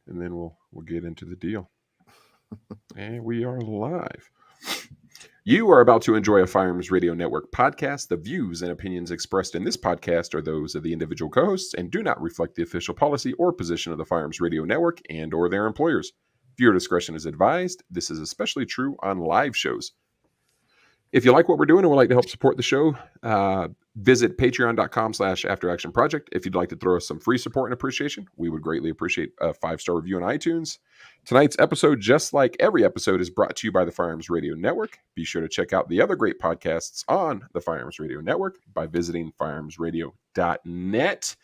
and then we'll get into the deal. And we are live. You are about to enjoy a Firearms Radio Network podcast. The views and opinions expressed in this podcast are those of the individual co-hosts and do not reflect the official policy or position of the Firearms Radio Network and or their employers. Viewer discretion is advised. This is especially true on live shows. If you like what we're doing and would like to help support the show, visit patreon.com/afteractionproject. If you'd like to throw us some free support and appreciation, we would greatly appreciate a 5-star review on iTunes. Tonight's episode, just like every episode, is brought to you by the Firearms Radio Network. Be sure to check out the other great podcasts on the Firearms Radio Network by visiting firearms-radio.net.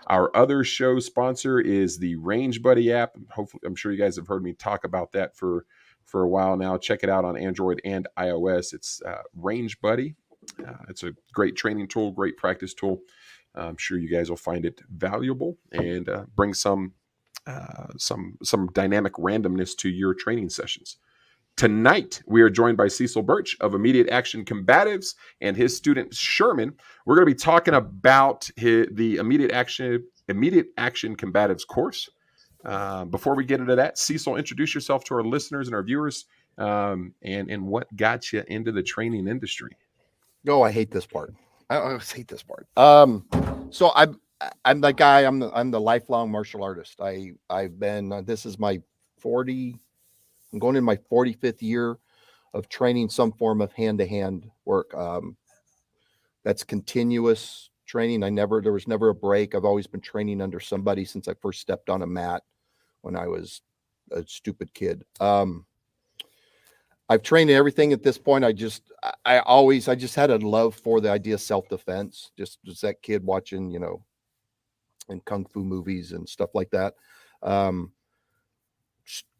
Our other show sponsor is the RangeBuddy.App. Hopefully, I'm sure you guys have heard me talk about that for a while now. Check it out on Android and iOS. It's RangeBuddy. It's a great training tool, great practice tool. I'm sure you guys will find it valuable and bring some dynamic randomness to your training sessions. Tonight, we are joined by Cecil Burch of Immediate Action Combatives and his student Sherman. We're going to be talking about the Immediate Action Combatives course. Before we get into that, Cecil, introduce yourself to our listeners and our viewers, and what got you into the training industry. Oh, I hate this part. I always hate this part. So I'm the guy. I'm the lifelong martial artist. I've been. This is my 40. I'm going in my 45th year of training some form of hand-to-hand work. That's continuous training. There was never a break. I've always been training under somebody since I first stepped on a mat when I was a stupid kid. I've trained in everything at this point. I just had a love for the idea of self-defense. Just that kid watching, in kung fu movies and stuff like that.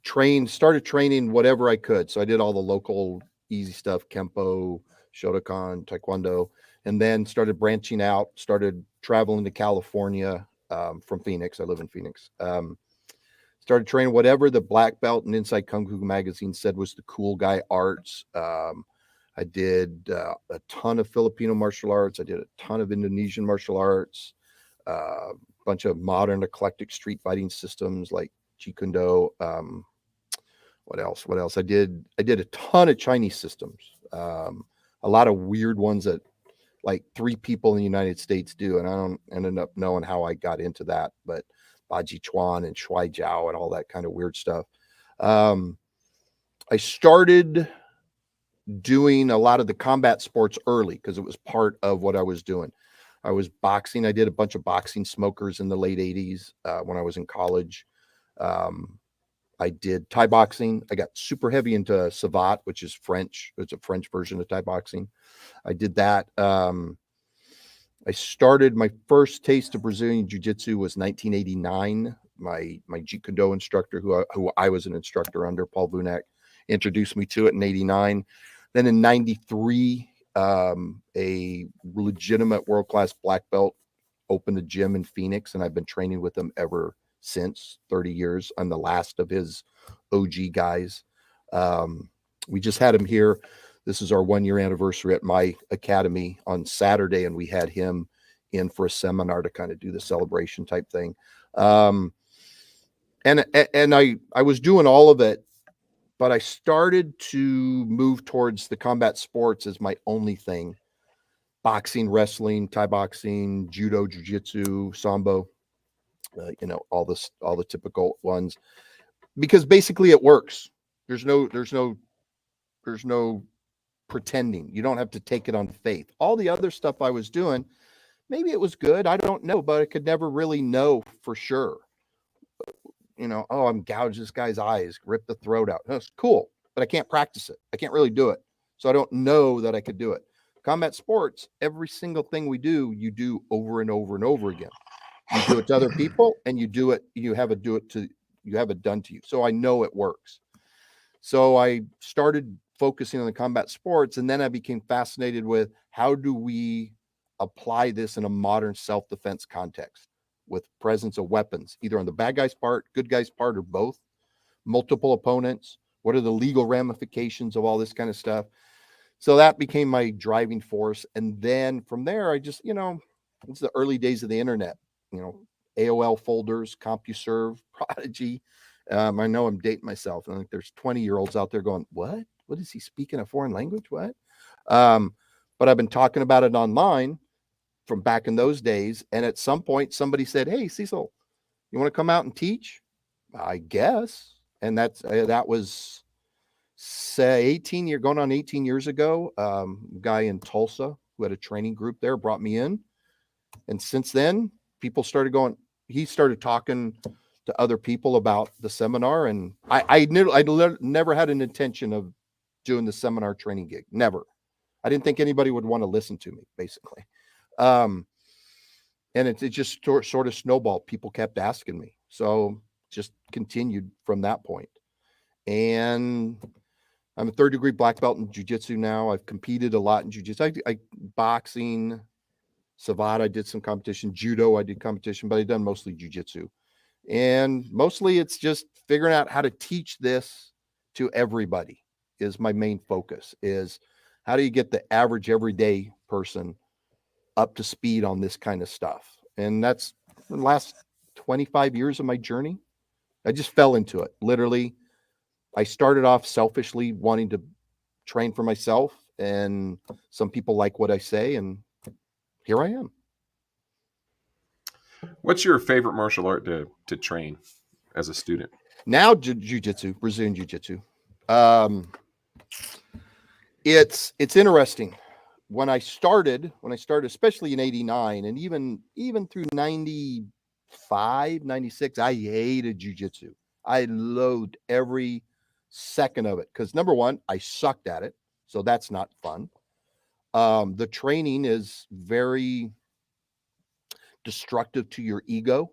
Started training whatever I could. So I did all the local easy stuff, Kempo, Shotokan, Taekwondo, and then started branching out, started traveling to California from Phoenix. I live in Phoenix. Started training whatever the black belt and Inside Kung Fu magazine said was the cool guy arts. I did a ton of Filipino martial arts. I did a ton of Indonesian martial arts, a bunch of modern eclectic street fighting systems like Jeet Kune Do. What else? I did a ton of Chinese systems. A lot of weird ones that like 3 people in the United States do. And I don't ended up knowing how I got into that, but Baji Chuan and Shuai Jiao and all that kind of weird stuff. I started doing a lot of the combat sports early because it was part of what I was doing. I was boxing. I did a bunch of boxing smokers in the late 80s when I was in college. I did Thai boxing. I got super heavy into Savate, which is French. It's a French version of Thai boxing. I did that. I started my first taste of Brazilian Jiu-Jitsu was 1989. My Jeet Kune Do instructor, who I was an instructor under, Paul Vunak, introduced me to it in 89. Then in 93, a legitimate world-class black belt opened a gym in Phoenix, and I've been training with him ever since. 30 years. I'm the last of his OG guys. We just had him here. This is our 1-year anniversary at my academy on Saturday, and we had him in for a seminar to kind of do the celebration type thing. And I was doing all of it, but I started to move towards the combat sports as my only thing. Boxing, wrestling, Thai boxing, judo, jiu-jitsu, sambo, all the typical ones, because basically it works. There's no pretending. You don't have to take it on faith. All the other stuff I was doing, maybe it was good. I don't know, but I could never really know for sure. I'm gouged this guy's eyes, rip the throat out. That's cool, but I can't practice it. I can't really do it. So I don't know that I could do it. Combat sports, every single thing we do, you do over and over and over again. You do it to other people, and you have it done to you. So I know it works. So I started focusing on the combat sports, and then I became fascinated with how do we apply this in a modern self-defense context with presence of weapons, either on the bad guy's part, good guy's part, or both, multiple opponents. What are the legal ramifications of all this kind of stuff? So that became my driving force. And then from there, I just, it's the early days of the internet, AOL folders, CompuServe, Prodigy, I know I'm dating myself. And like, there's 20-year-olds out there going, what? What is he speaking a foreign language? What? But I've been talking about it online from back in those days. And at some point, somebody said, hey, Cecil, you want to come out and teach? I guess. And that was say going on 18 years ago. A guy in Tulsa who had a training group there brought me in. And since then, people started going, he started talking to other people about the seminar. And I never had an intention of doing the seminar training gig. Never. I didn't think anybody would want to listen to me, basically. And it just sort of snowballed. People kept asking me. So just continued from that point. And I'm a 3rd-degree black belt in jiu-jitsu now. I've competed a lot in jiu-jitsu. I boxing, savate, I did some competition. Judo, I did competition, but I've done mostly jiu-jitsu. And mostly it's just figuring out how to teach this to everybody is my main focus, is how do you get the average everyday person up to speed on this kind of stuff? And that's the last 25 years of my journey. I just fell into it. Literally, I started off selfishly wanting to train for myself, and some people like what I say, and here I am. What's your favorite martial art to train as a student? Now, jiu-jitsu, Brazilian jiu-jitsu. It's interesting. When I started, especially in 89 and even through 95, 96, I hated jiu-jitsu. I loathed every second of it because, number one, I sucked at it. So that's not fun. The training is very destructive to your ego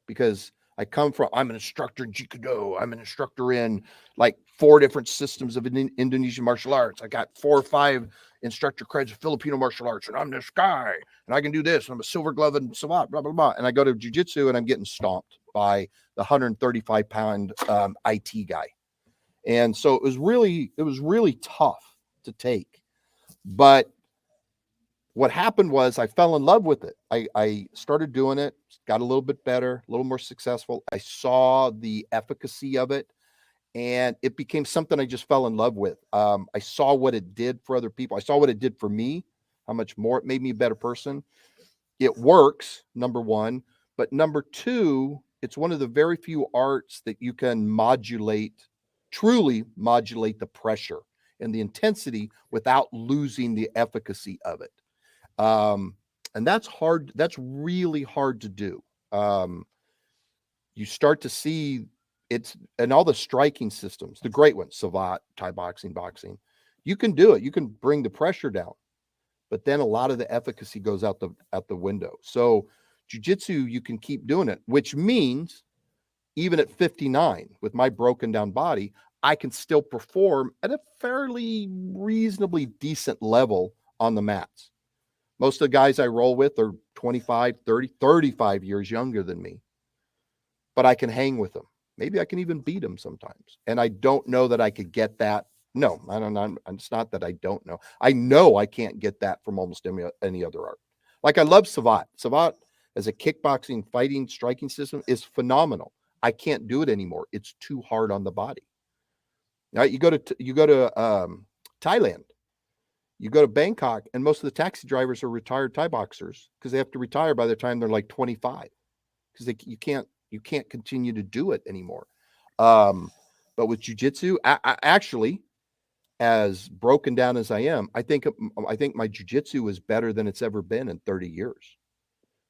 because I'm an instructor in Jiu-Jitsu. I'm an instructor in like 4 different systems of Indonesian martial arts. I got 4 or 5 instructor creds of Filipino martial arts, and I'm this guy, and I can do this. And I'm a silver glove and savate, blah, blah, blah. And I go to jiu-jitsu and I'm getting stomped by the 135-pound IT guy. And so it was really tough to take. But what happened was I fell in love with it. I started doing it, got a little bit better, a little more successful. I saw the efficacy of it, and it became something I just fell in love with. I saw what it did for other people. I saw what it did for me, how much more it made me a better person. It works, number one. But number two, it's one of the very few arts that you can truly modulate the pressure and the intensity without losing the efficacy of it. And that's hard. That's really hard to do. You start to see it's and all the striking systems, the great ones, savate, Thai boxing, you can do it. You can bring the pressure down, but then a lot of the efficacy goes out the window. So jiu-jitsu, you can keep doing it, which means even at 59 with my broken down body, I can still perform at a fairly reasonably decent level on the mats. Most of the guys I roll with are 25, 30, 35 years younger than me, but I can hang with them. Maybe I can even beat them sometimes. And I don't know that I could get that. No, I don't know. It's not that I don't know. I know I can't get that from almost any other art. Like I love savate. Savate as a kickboxing, fighting, striking system is phenomenal. I can't do it anymore. It's too hard on the body. Now you go to Thailand. You go to Bangkok, and most of the taxi drivers are retired Thai boxers because they have to retire by the time they're like 25 because you can't continue to do it anymore. But with jiu-jitsu, I actually, as broken down as I am, I think my jiu-jitsu is better than it's ever been in 30 years.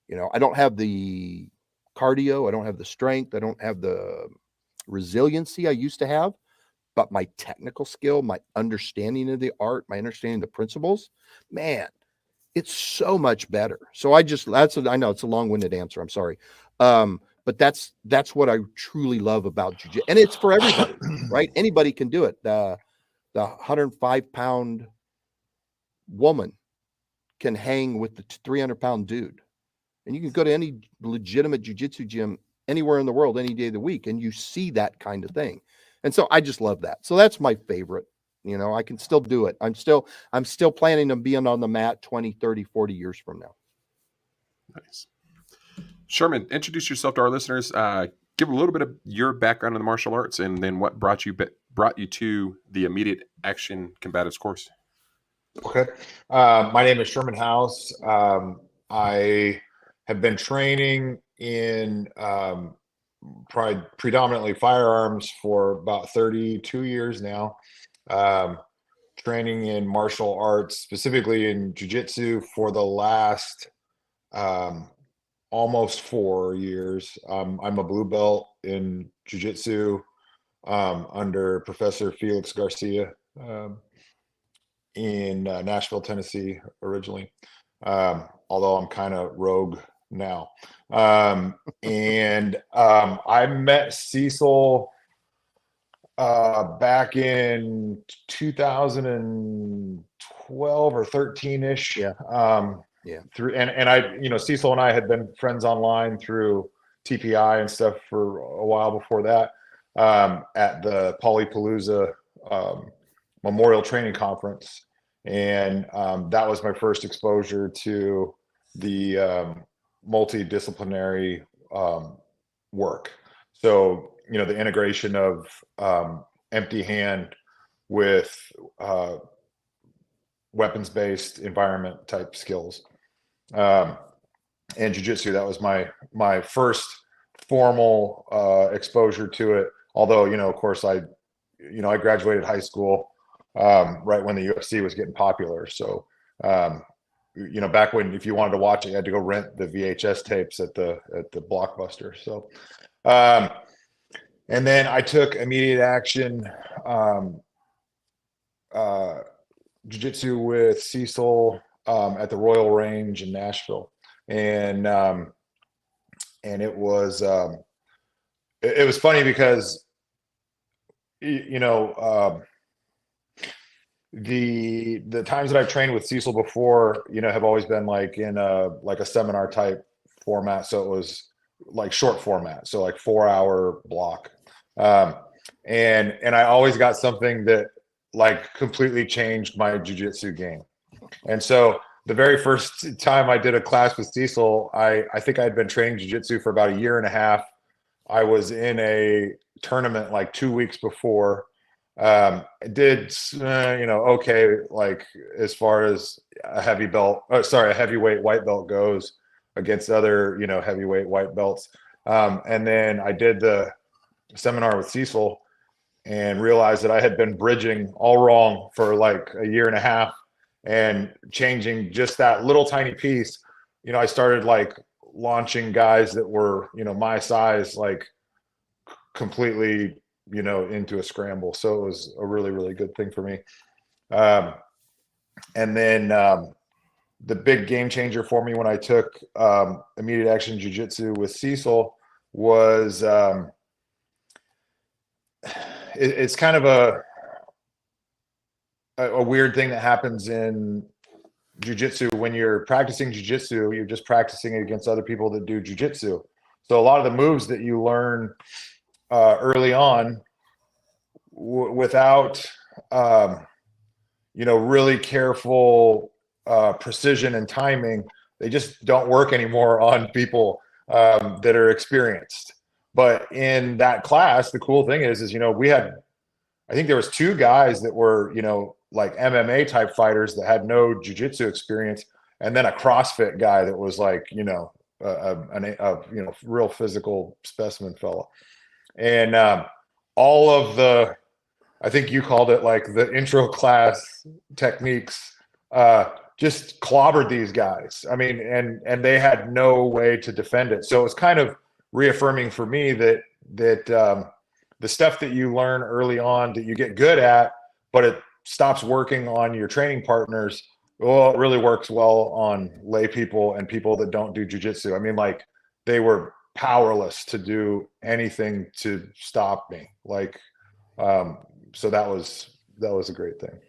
You know, I don't have the cardio, I don't have the strength, I don't have the resiliency I used to have. But my technical skill, my understanding of the art, my understanding of the principles, man, it's so much better. So I know it's a long-winded answer. I'm sorry. But that's what I truly love about jiu-jitsu. And it's for everybody, right? Anybody can do it. The 105-pound woman can hang with the 300-pound dude. And you can go to any legitimate jiu-jitsu gym anywhere in the world, any day of the week, and you see that kind of thing. And so I just love that. So that's my favorite. You know, I can still do it. I'm still planning on being on the mat 20, 30, 40 years from now. Nice. Sherman, introduce yourself to our listeners. give a little bit of your background in the martial arts, and then what brought you to the immediate action combatives course. Okay. My name is Sherman House. I have been training in predominantly firearms for about 32 years now. Training in martial arts, specifically in jiu-jitsu, for the last almost 4 years. I'm a blue belt in jiu-jitsu under Professor Felix Garcia in Nashville, Tennessee, originally. Although I'm kind of rogue now. I met Cecil back in 2012 or 13-ish. Yeah. Through and I, Cecil and I had been friends online through TPI and stuff for a while before that, at the Polypalooza Memorial Training Conference. And that was my first exposure to the multidisciplinary work. So, the integration of empty hand with weapons-based environment type skills. And jiu-jitsu, that was my first formal exposure to it. Although, of course, I graduated high school right when the UFC was getting popular. So, back when, if you wanted to watch it, you had to go rent the VHS tapes at the Blockbuster. So, and then I took immediate action jiu-jitsu with Cecil at the Royal Range in Nashville, and it was funny because the times that I've trained with Cecil before, have always been like in a seminar type format. So it was like short format, so like 4-hour block, and I always got something that like completely changed my jiu-jitsu game. And so the very first time I did a class with Cecil, I think I'd been training jiu-jitsu for about 1.5 years. I was in a tournament like 2 weeks before. I did, okay, like as far as a heavyweight white belt goes against other, heavyweight white belts. And then I did the seminar with Cecil and realized that I had been bridging all wrong for like 1.5 years, and changing just that little tiny piece. I started like launching guys that were, my size, like completely, into a scramble. So it was a really, really good thing for me. And then the big game changer for me when I took immediate action jiu-jitsu with Cecil was it's kind of a weird thing that happens in jiu-jitsu. When you're practicing jiu-jitsu, you're just practicing it against other people that do jiu-jitsu. So a lot of the moves that you learn early on without really careful precision and timing, they just don't work anymore on people that are experienced. But in that class, the cool thing is we had, I think there was 2 guys that were, like MMA type fighters that had no jiu-jitsu experience, and then a CrossFit guy that was like, a real physical specimen fella. And all of the, I think you called it like the intro class techniques, just clobbered these guys. I mean, and they had no way to defend it. So it's kind of reaffirming for me that the stuff that you learn early on that you get good at, but it stops working on your training partners, well, it really works well on lay people and people that don't do jiu-jitsu. I mean, like, they were powerless to do anything to stop me. Like, so that was a great thing.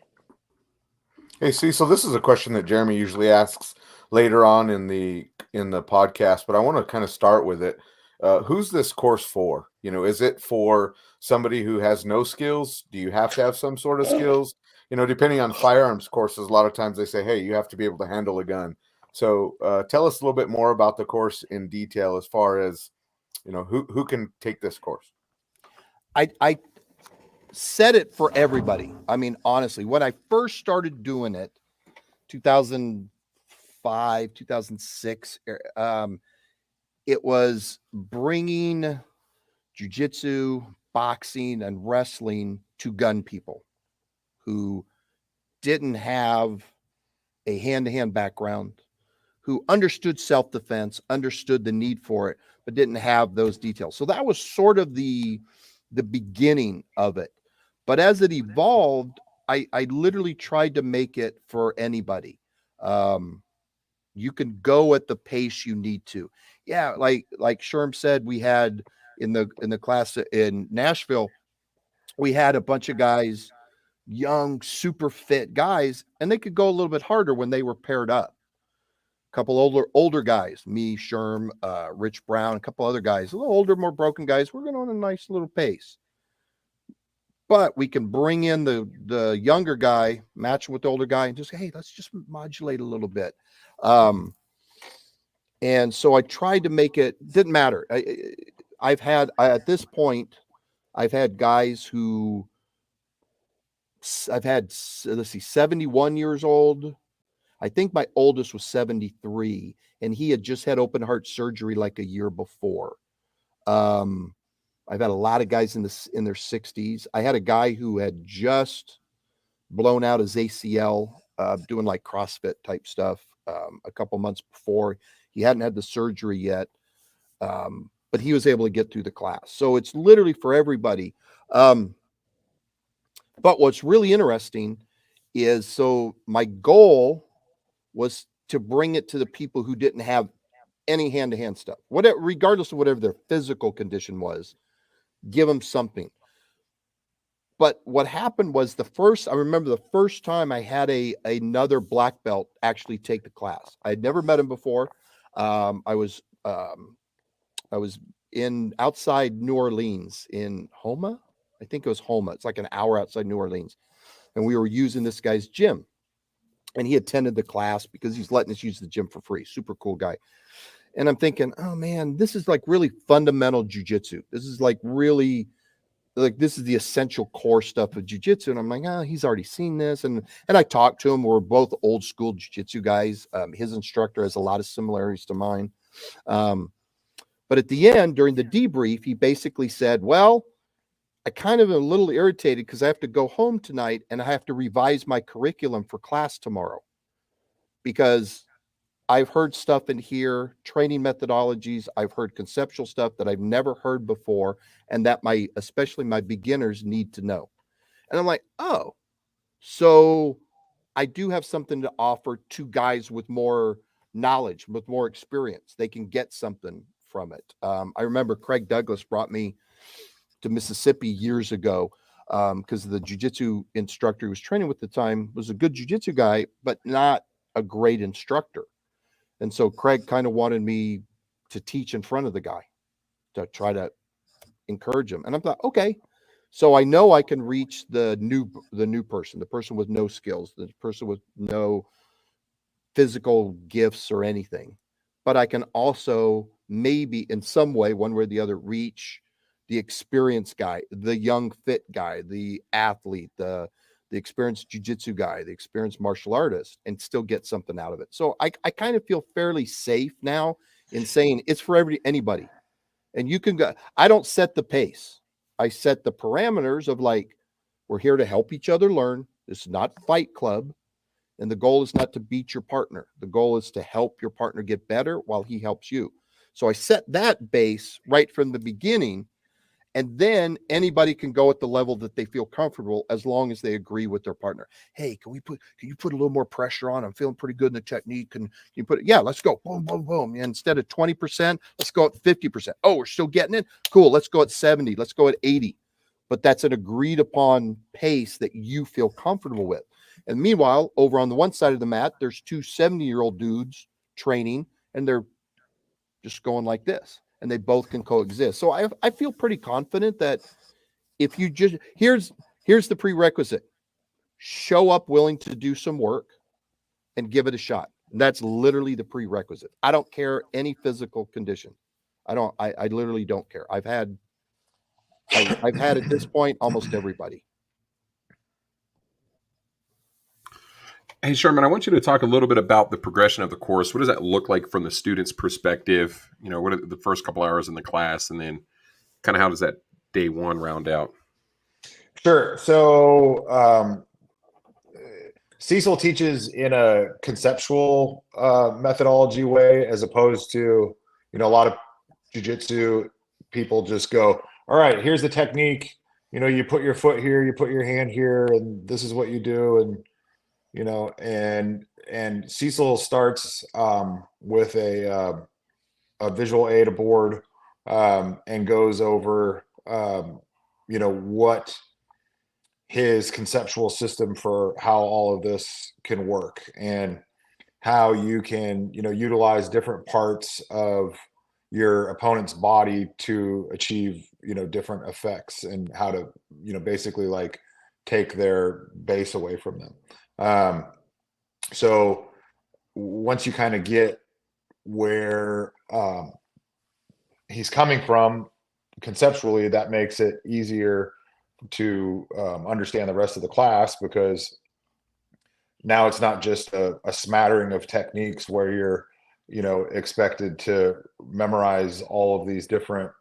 Hey, so this is a question that Jeremy usually asks later on in the podcast, but I want to kind of start with it. Who's this course for? Is it for somebody who has no skills? Do you have to have some sort of skills? Depending on firearms courses, a lot of times they say, hey, you have to be able to handle a gun. So tell us a little bit more about the course in detail as far as You know, who can take this course? I set it for everybody. I mean, honestly, when I first started doing it, 2005, 2006, it was bringing jiu-jitsu, boxing, and wrestling to gun people who didn't have a hand-to-hand background, who understood self-defense, understood the need for it, but didn't have those details. So that was sort of the beginning of it. But as it evolved, I literally tried to make it for anybody. You can go at the pace you need to. Yeah, like Sherm said, we had in the class in Nashville, we had a bunch of guys, young, super fit guys, and they could go a little bit harder when they were paired up. A couple older guys, me, Sherm, Rich Brown, a couple other guys, a little older, more broken guys. We're going on a nice little pace. But we can bring in the younger guy, match with the older guy, and just, hey, let's just modulate a little bit. And so I tried to make it, didn't matter. At this point, I've had guys who, I've had, let's see, 71 years old. I think my oldest was 73, and he had just had open heart surgery like a year before. I've had a lot of guys in their 60s. I had a guy who had just blown out his ACL, doing like CrossFit type stuff, a couple months before. He hadn't had the surgery yet, but he was able to get through the class. So it's literally for everybody. But what's really interesting is, so my goal was to bring it to the people who didn't have any hand-to-hand stuff, whatever, regardless of whatever their physical condition was, give them something. But what happened was I remember the first time I had another black belt actually take the class. I had never met him before. I was in outside New Orleans in Homa. I think it was Homa. It's like an hour outside New Orleans. And we were using this guy's gym. And he attended the class because he's letting us use the gym for free. Super cool guy. And I'm thinking, oh man, this is like really fundamental jujitsu. This is like really, like, this is the essential core stuff of jujitsu. And I'm like, he's already seen this. And I talked to him. We're both old school jujitsu guys. His instructor has a lot of similarities to mine. But at the end, during the debrief, he basically said, well, I kind of am a little irritated because I have to go home tonight and I have to revise my curriculum for class tomorrow, because I've heard stuff in here, training methodologies. I've heard conceptual stuff that I've never heard before, and that especially my beginners need to know. And I'm like, oh, so I do have something to offer to guys with more knowledge, with more experience. They can get something from it. I remember Craig Douglas brought me to Mississippi years ago, because the jiu-jitsu instructor who was training with at the time was a good jiu-jitsu guy, but not a great instructor. And so Craig kind of wanted me to teach in front of the guy to try to encourage him. And I thought, okay, so I know I can reach the new person, the person with no skills, the person with no physical gifts or anything. But I can also maybe in some way, one way or the other, reach the experienced guy, the young fit guy, the athlete, the experienced jiu-jitsu guy, the experienced martial artist, and still get something out of it. So I kind of feel fairly safe now in saying it's for anybody. And you can go, I don't set the pace. I set the parameters of, like, we're here to help each other learn. This is not Fight Club. And the goal is not to beat your partner. The goal is to help your partner get better while he helps you. So I set that base right from the beginning. And then anybody can go at the level that they feel comfortable, as long as they agree with their partner. Hey, can you put a little more pressure on? I'm feeling pretty good in the technique. Can you put it? Yeah, let's go. Boom, boom, boom. And instead of 20%, let's go at 50%. Oh, we're still getting it. Cool. Let's go at 70. Let's go at 80. But that's an agreed upon pace that you feel comfortable with. And meanwhile, over on the one side of the mat, there's two 70-year-old dudes training, and they're just going like this. And they both can coexist. So I feel pretty confident that if you just, here's the prerequisite: show up willing to do some work and give it a shot. And that's literally the prerequisite. I don't care any physical condition. I literally don't care. I've had at this point almost everybody. Hey, Sherman, I want you to talk a little bit about the progression of the course. What does that look like from the student's perspective? What are the first couple hours in the class, and then kind of how does that day one round out? Sure. So Cecil teaches in a conceptual methodology way, as opposed to, a lot of jiu-jitsu people just go, all right, here's the technique. You put your foot here, you put your hand here, and this is what you do. And and Cecil starts with a visual aid, a board, and goes over what his conceptual system for how all of this can work, and how you can utilize different parts of your opponent's body to achieve different effects, and how to basically like take their base away from them. So once you kind of get where he's coming from conceptually, that makes it easier to understand the rest of the class, because now it's not just a smattering of techniques where you're expected to memorize all of these different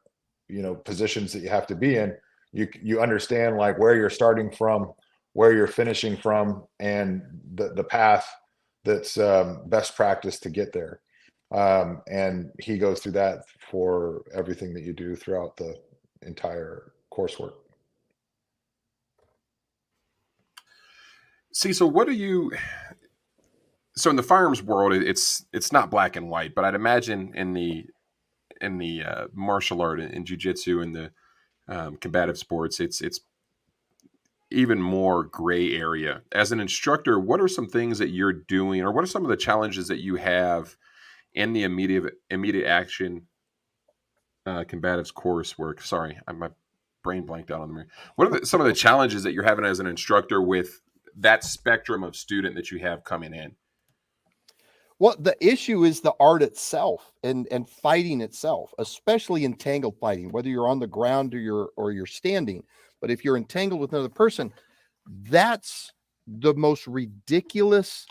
positions that you have to be in. You understand like where you're starting from, where you're finishing from, and the path that's best practice to get there. And he goes through that for everything that you do throughout the entire coursework. Cecil, so in the firearms world, it's not black and white, but I'd imagine in the martial art and jiu-jitsu and the combative sports, it's even more gray area. As an instructor, what are some things that you're doing, or what are some of the challenges that you have in the immediate action combatives coursework? Sorry, my brain blanked out on the mirror. What are some of the challenges that you're having as an instructor with that spectrum of student that you have coming in? Well, the issue is the art itself and fighting itself, especially entangled fighting, whether you're on the ground or you're standing. But if you're entangled with another person, that's the most ridiculous,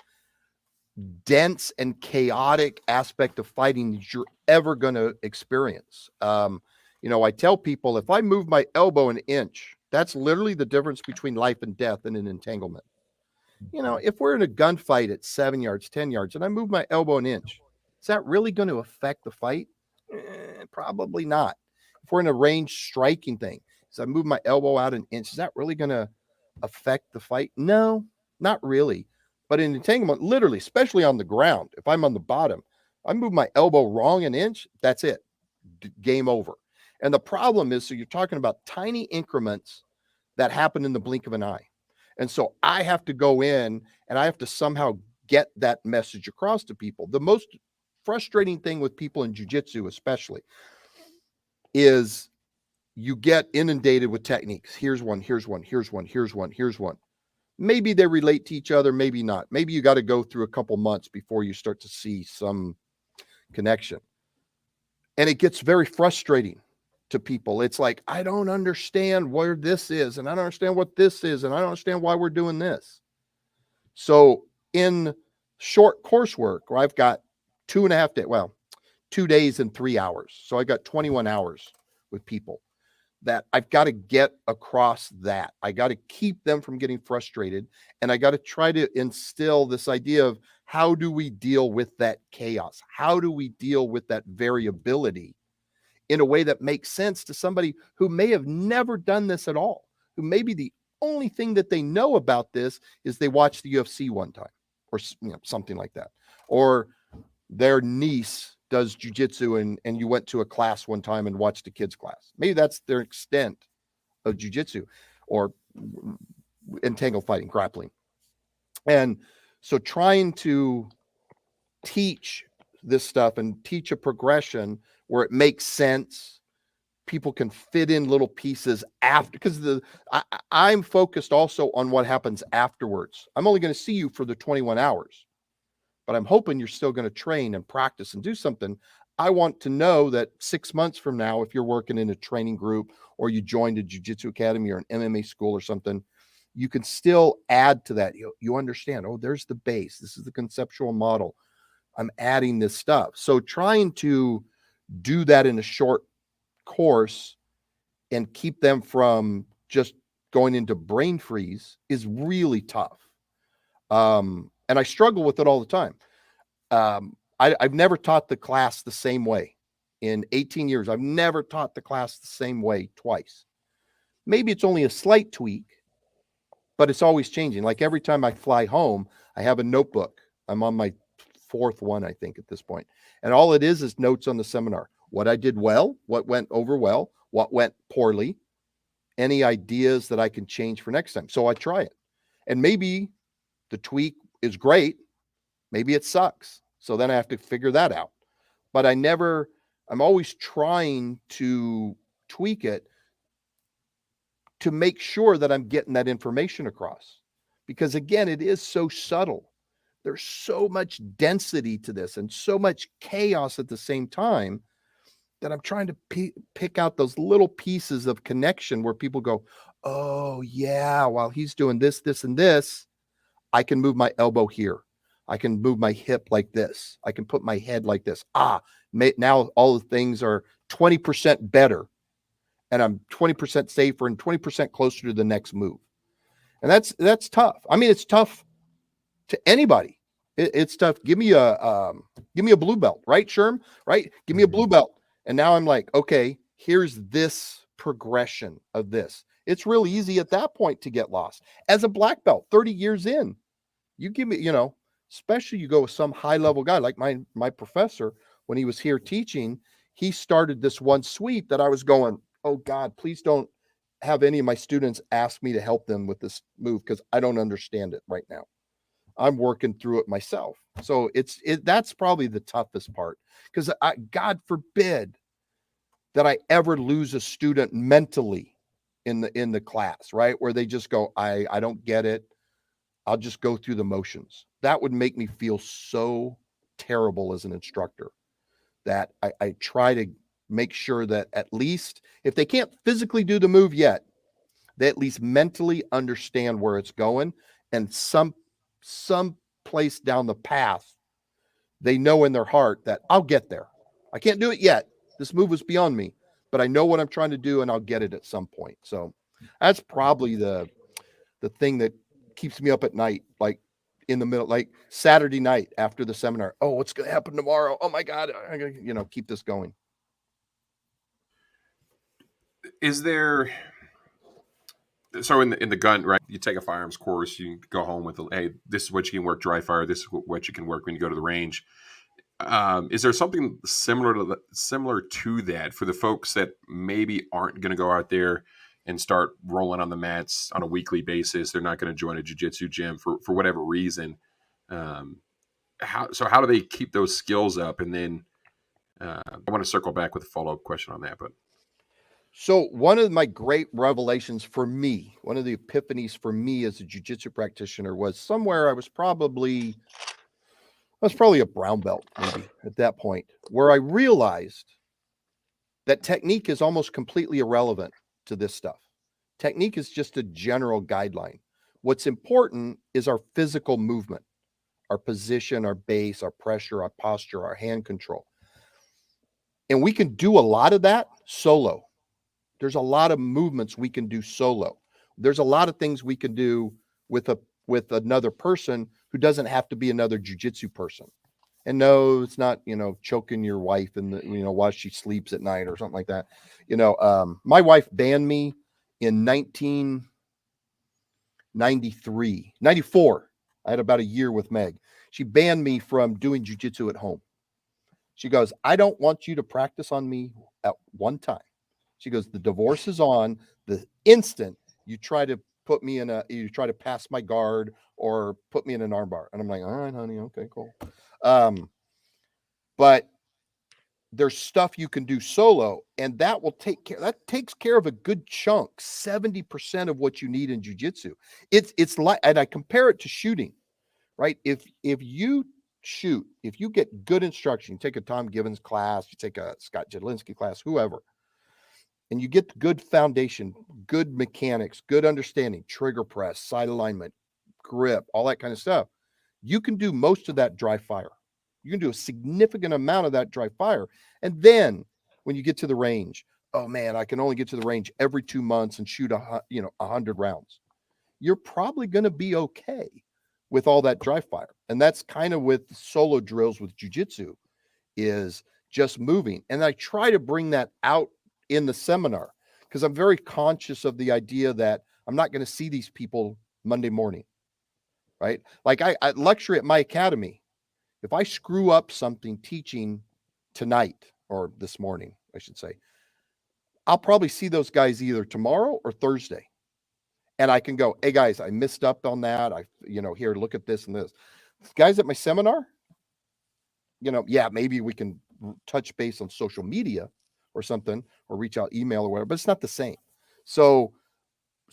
dense, and chaotic aspect of fighting that you're ever going to experience. I tell people, if I move my elbow an inch, that's literally the difference between life and death in an entanglement. If we're in a gunfight at 7 yards, 10 yards, and I move my elbow an inch, is that really going to affect the fight? Probably not. If we're in a range striking thing, so I move my elbow out an inch, is that really going to affect the fight? No, not really. But in entanglement, literally, especially on the ground, if I'm on the bottom, I move my elbow wrong an inch, that's it. Game over. And the problem is, so you're talking about tiny increments that happen in the blink of an eye. And so I have to go in and I have to somehow get that message across to people. The most frustrating thing with people in jiu-jitsu especially is you get inundated with techniques. Here's one, here's one, here's one, here's one, here's one. Maybe they relate to each other, maybe not. Maybe you got to go through a couple months before you start to see some connection. And it gets very frustrating to people. It's like, I don't understand where this is, and I don't understand what this is, and I don't understand why we're doing this. So in short coursework, where I've got 2.5 days, 2 days and 3 hours. So I got 21 hours with people that I've got to get across that. I got to keep them from getting frustrated. And I got to try to instill this idea of how do we deal with that chaos? How do we deal with that variability in a way that makes sense to somebody who may have never done this at all, who maybe the only thing that they know about this is they watched the UFC one time or something like that. Or their niece does jujitsu and you went to a class one time and watched a kid's class. Maybe that's their extent of jujitsu or entangled fighting, grappling. And so trying to teach this stuff and teach a progression where it makes sense, people can fit in little pieces after, because I'm focused also on what happens afterwards. I'm only going to see you for the 21 hours, but I'm hoping you're still going to train and practice and do something. I want to know that 6 months from now, if you're working in a training group or you joined a jiu-jitsu academy or an MMA school or something, you can still add to that. You understand, oh, there's the base. This is the conceptual model. I'm adding this stuff. So trying to do that in a short course and keep them from just going into brain freeze is really tough. And I struggle with it all the time. I've never taught the class the same way. In 18 years, I've never taught the class the same way twice. Maybe it's only a slight tweak, but it's always changing. Like every time I fly home, I have a notebook. I'm on my 4th one, I think, at this point. And all it is notes on the seminar. What I did well, what went over well, what went poorly, any ideas that I can change for next time. So I try it. And maybe the tweak is great. Maybe it sucks. So then I have to figure that out. But I'm always trying to tweak it to make sure that I'm getting that information across. Because again, it is so subtle. There's so much density to this and so much chaos at the same time that I'm trying to pick out those little pieces of connection where people go, oh yeah, while he's doing this, this, and this, I can move my elbow here. I can move my hip like this. I can put my head like this. Now all the things are 20% better and I'm 20% safer and 20% closer to the next move. And that's tough. I mean, it's tough to anybody. It's tough. Give me a blue belt, right, Sherm? Right? Give me a blue belt. And now I'm like, okay, here's this progression of this. It's real easy at that point to get lost. As a black belt, 30 years in, you give me, especially you go with some high level guy like my professor, when he was here teaching, he started this one sweep that I was going, oh God, please don't have any of my students ask me to help them with this move because I don't understand it right now. I'm working through it myself. So that's probably the toughest part because God forbid that I ever lose a student mentally in the class, right? Where they just go, I don't get it. I'll just go through the motions. That would make me feel so terrible as an instructor that I try to make sure that at least if they can't physically do the move yet, they at least mentally understand where it's going and some place down the path, they know in their heart that I'll get there. I can't do it yet. This move was beyond me, but I know what I'm trying to do and I'll get it at some point. So that's probably the thing that keeps me up at night, like in the middle, like Saturday night after the seminar. Oh, what's going to happen tomorrow? Oh my God. I gotta, keep this going. Is there, so in the gun, right? You take a firearms course, you go home with, hey, this is what you can work dry fire. This is what you can work when you go to the range. Is there something similar to that for the folks that maybe aren't going to go out there and start rolling on the mats on a weekly basis? They're not going to join a jiu-jitsu gym for whatever reason. How do they keep those skills up? And then I want to circle back with a follow-up question on that. But so one of my great revelations for me, one of the epiphanies for me as a jiu-jitsu practitioner was somewhere I was probably a brown belt maybe at that point, where I realized that technique is almost completely irrelevant to this stuff. Technique is just a general guideline. What's important is our physical movement, our position, our base, our pressure, our posture, our hand control. And we can do a lot of that solo. There's a lot of movements we can do solo. There's a lot of things we can do with another person who doesn't have to be another jiu-jitsu person. And no, it's not, choking your wife in the, while she sleeps at night or something like that. My wife banned me in 94. I had about a year with Meg. She banned me from doing jiu-jitsu at home. She goes, I don't want you to practice on me at one time. She goes, the divorce is on the instant you try to you try to pass my guard or put me in an armbar. And I'm like, all right, honey. Okay, cool. But there's stuff you can do solo, and that takes care of a good chunk, 70% of what you need in jiu-jitsu. It's like, and I compare it to shooting, right? If you shoot, if you get good instruction, you take a Tom Givens class, you take a Scott Jedlinski class, whoever, and you get the good foundation, good mechanics, good understanding, trigger press, sight alignment, grip, all that kind of stuff, you can do most of that dry fire. You can do a significant amount of that dry fire. And then when you get to the range, oh man, I can only get to the range every 2 months and shoot 100 rounds. You're probably going to be okay with all that dry fire. And that's kind of with solo drills with jiu-jitsu, is just moving. And I try to bring that out in the seminar because I'm very conscious of the idea that I'm not going to see these people Monday morning, right? Like I lecture at my academy. If I screw up something teaching tonight or this morning, I should say, I'll probably see those guys either tomorrow or Thursday. And I can go, hey guys, I messed up on that. Here, look at this and this. Guys at my seminar, yeah, maybe we can touch base on social media or something, or reach out email or whatever, but it's not the same. So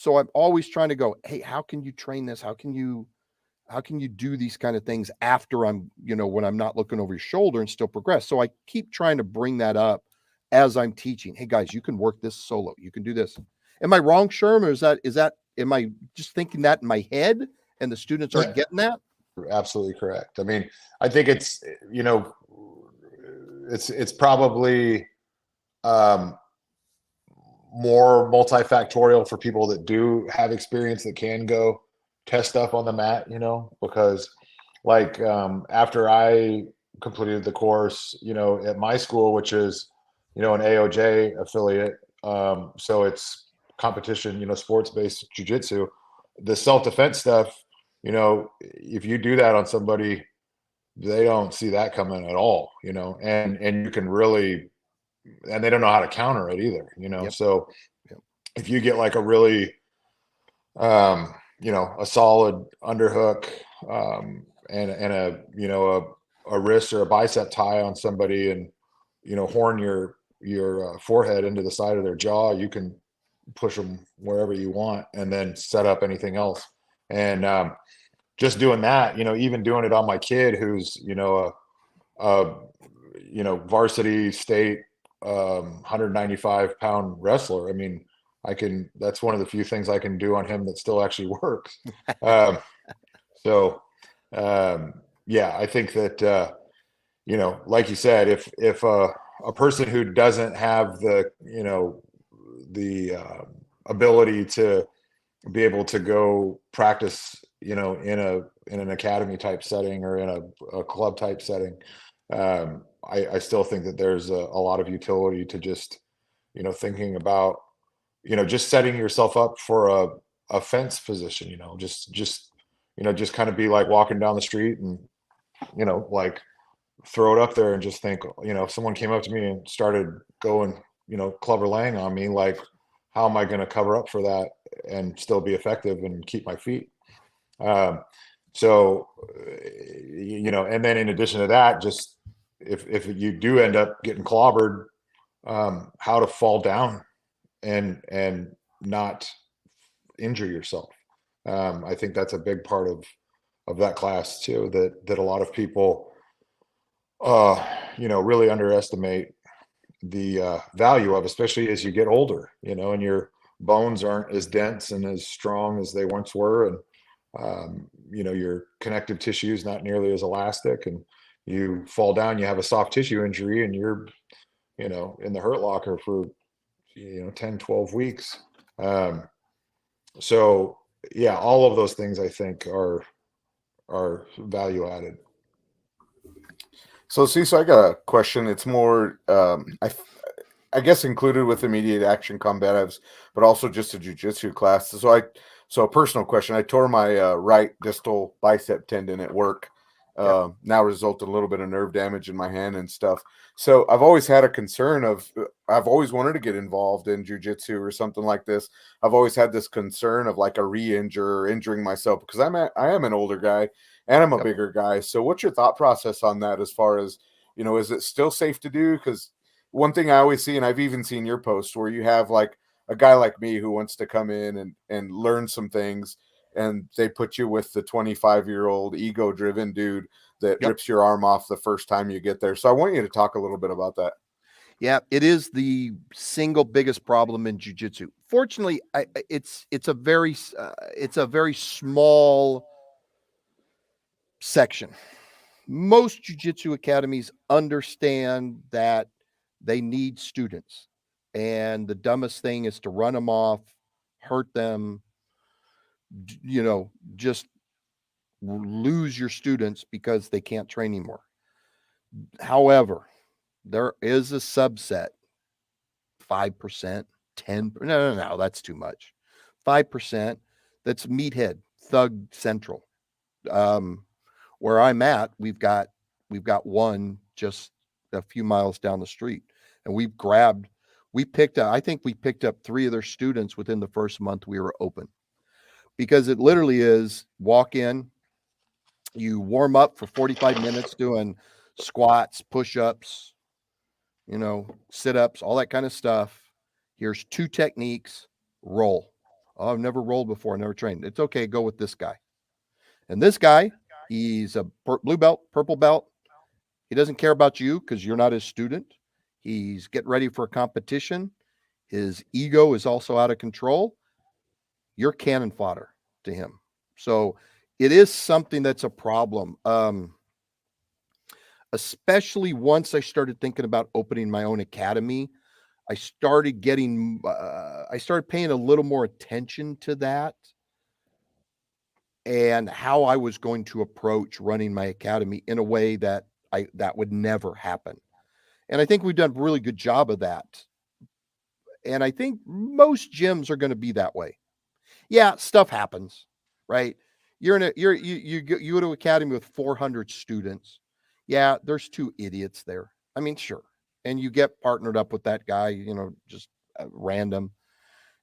I'm always trying to go, hey, how can you train this? How can you do these kind of things after I'm, when I'm not looking over your shoulder and still progress? So I keep trying to bring that up as I'm teaching. Hey guys, you can work this solo. You can do this. Am I wrong, Sherm? Or am I just thinking that in my head and the students aren't getting that? Absolutely correct. I mean, I think it's, it's probably more multifactorial for people that do have experience that can go test stuff on the mat, because like after I completed the course, at my school, which is, an AOJ affiliate, so it's competition, sports-based jiu-jitsu, the self-defense stuff, if you do that on somebody, they don't see that coming at all, and you can really, and they don't know how to counter it either, Yep. So Yep. if you get like a really, a solid underhook, and a wrist or a bicep tie on somebody, and, horn your forehead into the side of their jaw, you can push them wherever you want and then set up anything else. And just doing that, even doing it on my kid who's, a varsity state 195 pound wrestler. I mean, that's one of the few things I can do on him that still actually works. Yeah, I think that, like you said, if a person who doesn't have the, the ability to be able to go practice, in an academy type setting or in a club type setting, I still think that there's a lot of utility to just, thinking about, just setting yourself up for a fence position, just kind of be like walking down the street and, like throw it up there and just think, if someone came up to me and started going, clubber laying on me, like, how am I going to cover up for that and still be effective and keep my feet? So, and then in addition to that, just if you do end up getting clobbered, how to fall down and not injure yourself. I think that's a big part of that class too, that a lot of people, really underestimate the value of, especially as you get older, and your bones aren't as dense and as strong as they once were. And, your connective tissue is not nearly as elastic, and you fall down, you have a soft tissue injury, and you're, in the hurt locker for, 10, 12 weeks. So yeah, all of those things I think are value added. So, Cecil, I got a question. It's more, I guess, included with immediate action combatives, but also just a jiu-jitsu class. So a personal question. I tore my right distal bicep tendon at work. Now resulted in a little bit of nerve damage in my hand and stuff. So I've always had a concern of, I've always wanted to get involved in jiu-jitsu or something like this. I've always had this concern of like a re-injure or injuring myself because I am an older guy and I'm a bigger guy. So what's your thought process on that as far as, is it still safe to do? Because one thing I always see, and I've even seen your posts where you have like a guy like me who wants to come in and learn some things. and they put you with the 25-year-old ego-driven dude that Yep. rips your arm off the first time you get there. So I want you to talk a little bit about that. Yeah, it is the single biggest problem in jiu-jitsu. Fortunately, it's a very small section. Most jiu-jitsu academies understand that they need students, and the dumbest thing is to run them off, hurt them, just lose your students because they can't train anymore. However, there is a subset, 5%, 10%. No, that's too much. 5%, that's meathead, thug central. Where I'm at, we've got one just a few miles down the street, and I think we picked up 3 of their students within the first month we were open, because it literally is walk in, you warm up for 45 minutes doing squats, push-ups, sit-ups, all that kind of stuff. Here's 2 techniques, roll. Oh, I've never rolled before, never trained. It's okay, go with this guy. And this guy, he's a blue belt, purple belt. He doesn't care about you because you're not his student. He's getting ready for a competition. His ego is also out of control. You're cannon fodder to him. So it is something that's a problem. Especially once I started thinking about opening my own academy, I started paying a little more attention to that and how I was going to approach running my academy in a way that would never happen. And I think we've done a really good job of that. And I think most gyms are going to be that way. Yeah, stuff happens, right? You go to academy with 400 students. Yeah, there's 2 idiots there. I mean, sure. And you get partnered up with that guy, just random.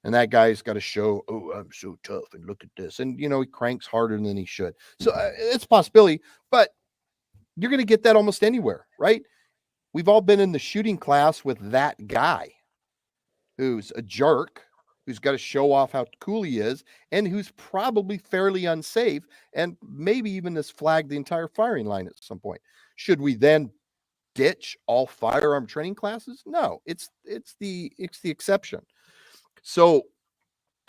And that guy's got to show, oh, I'm so tough, and look at this. And, he cranks harder than he should. So it's a possibility, but you're going to get that almost anywhere, right? We've all been in the shooting class with that guy who's a jerk, who's got to show off how cool he is, and who's probably fairly unsafe, and maybe even has flagged the entire firing line at some point. Should we then ditch all firearm training classes? No, it's the exception. So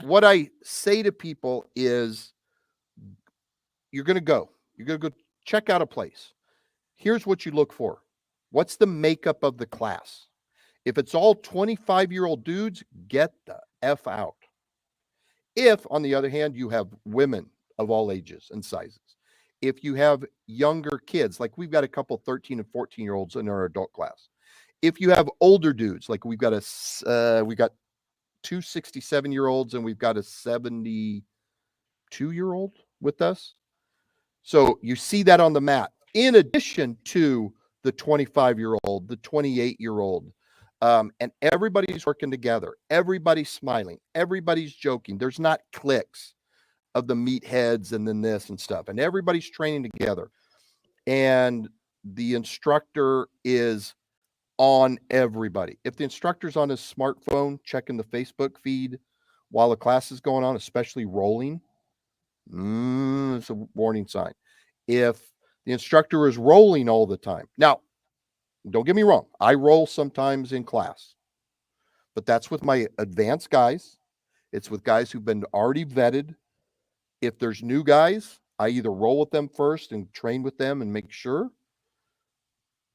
what I say to people is, you're going to go check out a place. Here's what you look for. What's the makeup of the class? If it's all 25-year-old dudes, get the F out. If, on the other hand, you have women of all ages and sizes, if you have younger kids, like we've got a couple 13 and 14-year-olds in our adult class, if you have older dudes, like we got 2 67-year-olds and we've got a 72-year-old with us. So you see that on the mat, in addition to the 25-year-old, the 28-year-old, and everybody's working together. Everybody's smiling. Everybody's joking. There's not cliques of the meatheads and then this and stuff. And everybody's training together. And the instructor is on everybody. If the instructor's on his smartphone checking the Facebook feed while the class is going on, especially rolling, it's a warning sign. If the instructor is rolling all the time. Now, don't get me wrong. I roll sometimes in class, but that's with my advanced guys. It's with guys who've been already vetted. If there's new guys, I either roll with them first and train with them and make sure.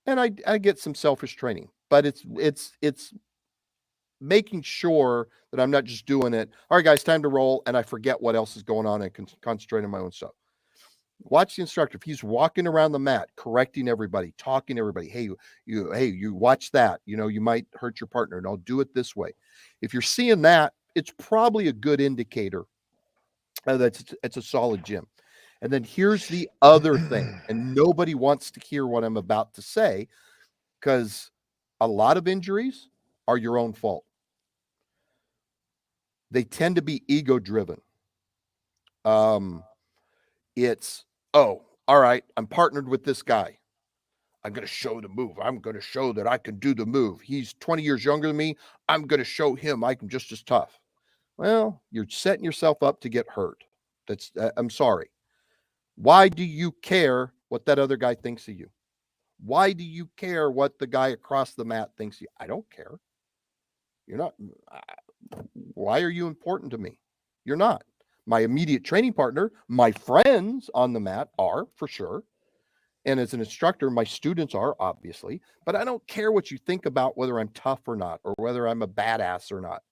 And I get some selfish training, but it's making sure that I'm not just doing it. All right, guys, time to roll. And I forget what else is going on and can concentrate on my own stuff. Watch the instructor. If he's walking around the mat, correcting everybody, talking to everybody, hey, you watch that, you might hurt your partner, and I'll do it this way. If you're seeing that, it's probably a good indicator that it's a solid gym. And then here's the other thing, and nobody wants to hear what I'm about to say, because a lot of injuries are your own fault. They tend to be ego driven. It's, oh, all right, I'm partnered with this guy. I'm going to show the move. I'm going to show that I can do the move. He's 20 years younger than me. I'm going to show him I'm just as tough. Well, you're setting yourself up to get hurt. I'm sorry. Why do you care what that other guy thinks of you? Why do you care what the guy across the mat thinks of you? I don't care. You're not. Why are you important to me? You're not. My immediate training partner, my friends on the mat are for sure. And as an instructor, my students are obviously, but I don't care what you think about whether I'm tough or not, or whether I'm a badass or not.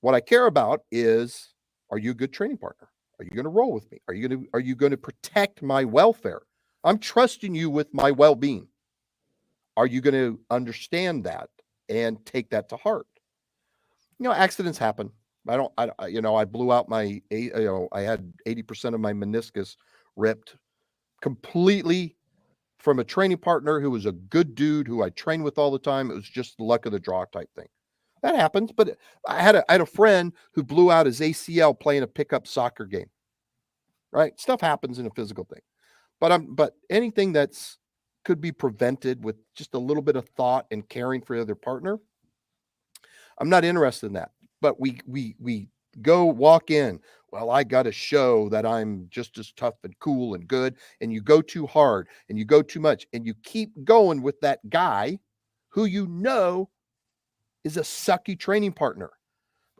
What I care about is, are you a good training partner? Are you going to roll with me? Are you going to protect my welfare? I'm trusting you with my well-being. Are you going to understand that and take that to heart? Accidents happen. I blew out I had 80% of my meniscus ripped completely from a training partner who was a good dude who I trained with all the time. It was just the luck of the draw type thing. That happens, but I had a friend who blew out his ACL playing a pickup soccer game. Right? Stuff happens in a physical thing. But anything that's could be prevented with just a little bit of thought and caring for the other partner, I'm not interested in that. But we go walk in. Well, I got to show that I'm just as tough and cool and good. And you go too hard and you go too much and you keep going with that guy who is a sucky training partner.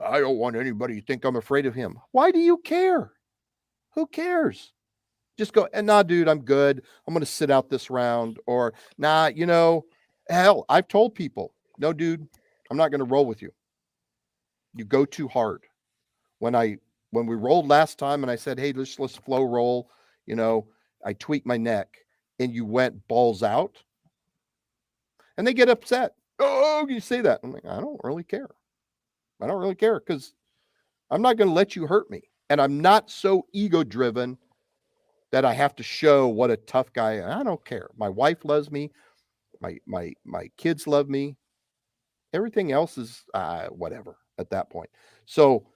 I don't want anybody to think I'm afraid of him. Why do you care? Who cares? Just go, and nah, dude, I'm good. I'm going to sit out this round. Or, nah, hell, I've told people, no, dude, I'm not going to roll with you. You go too hard. When we rolled last time and I said, hey, let's flow roll, I tweaked my neck and you went balls out and they get upset. Oh, you say that. I'm like, I don't really care. I don't really care because I'm not going to let you hurt me. And I'm not so ego driven that I have to show what a tough guy. I don't care. My wife loves me. My kids love me. Everything else is whatever at that point. So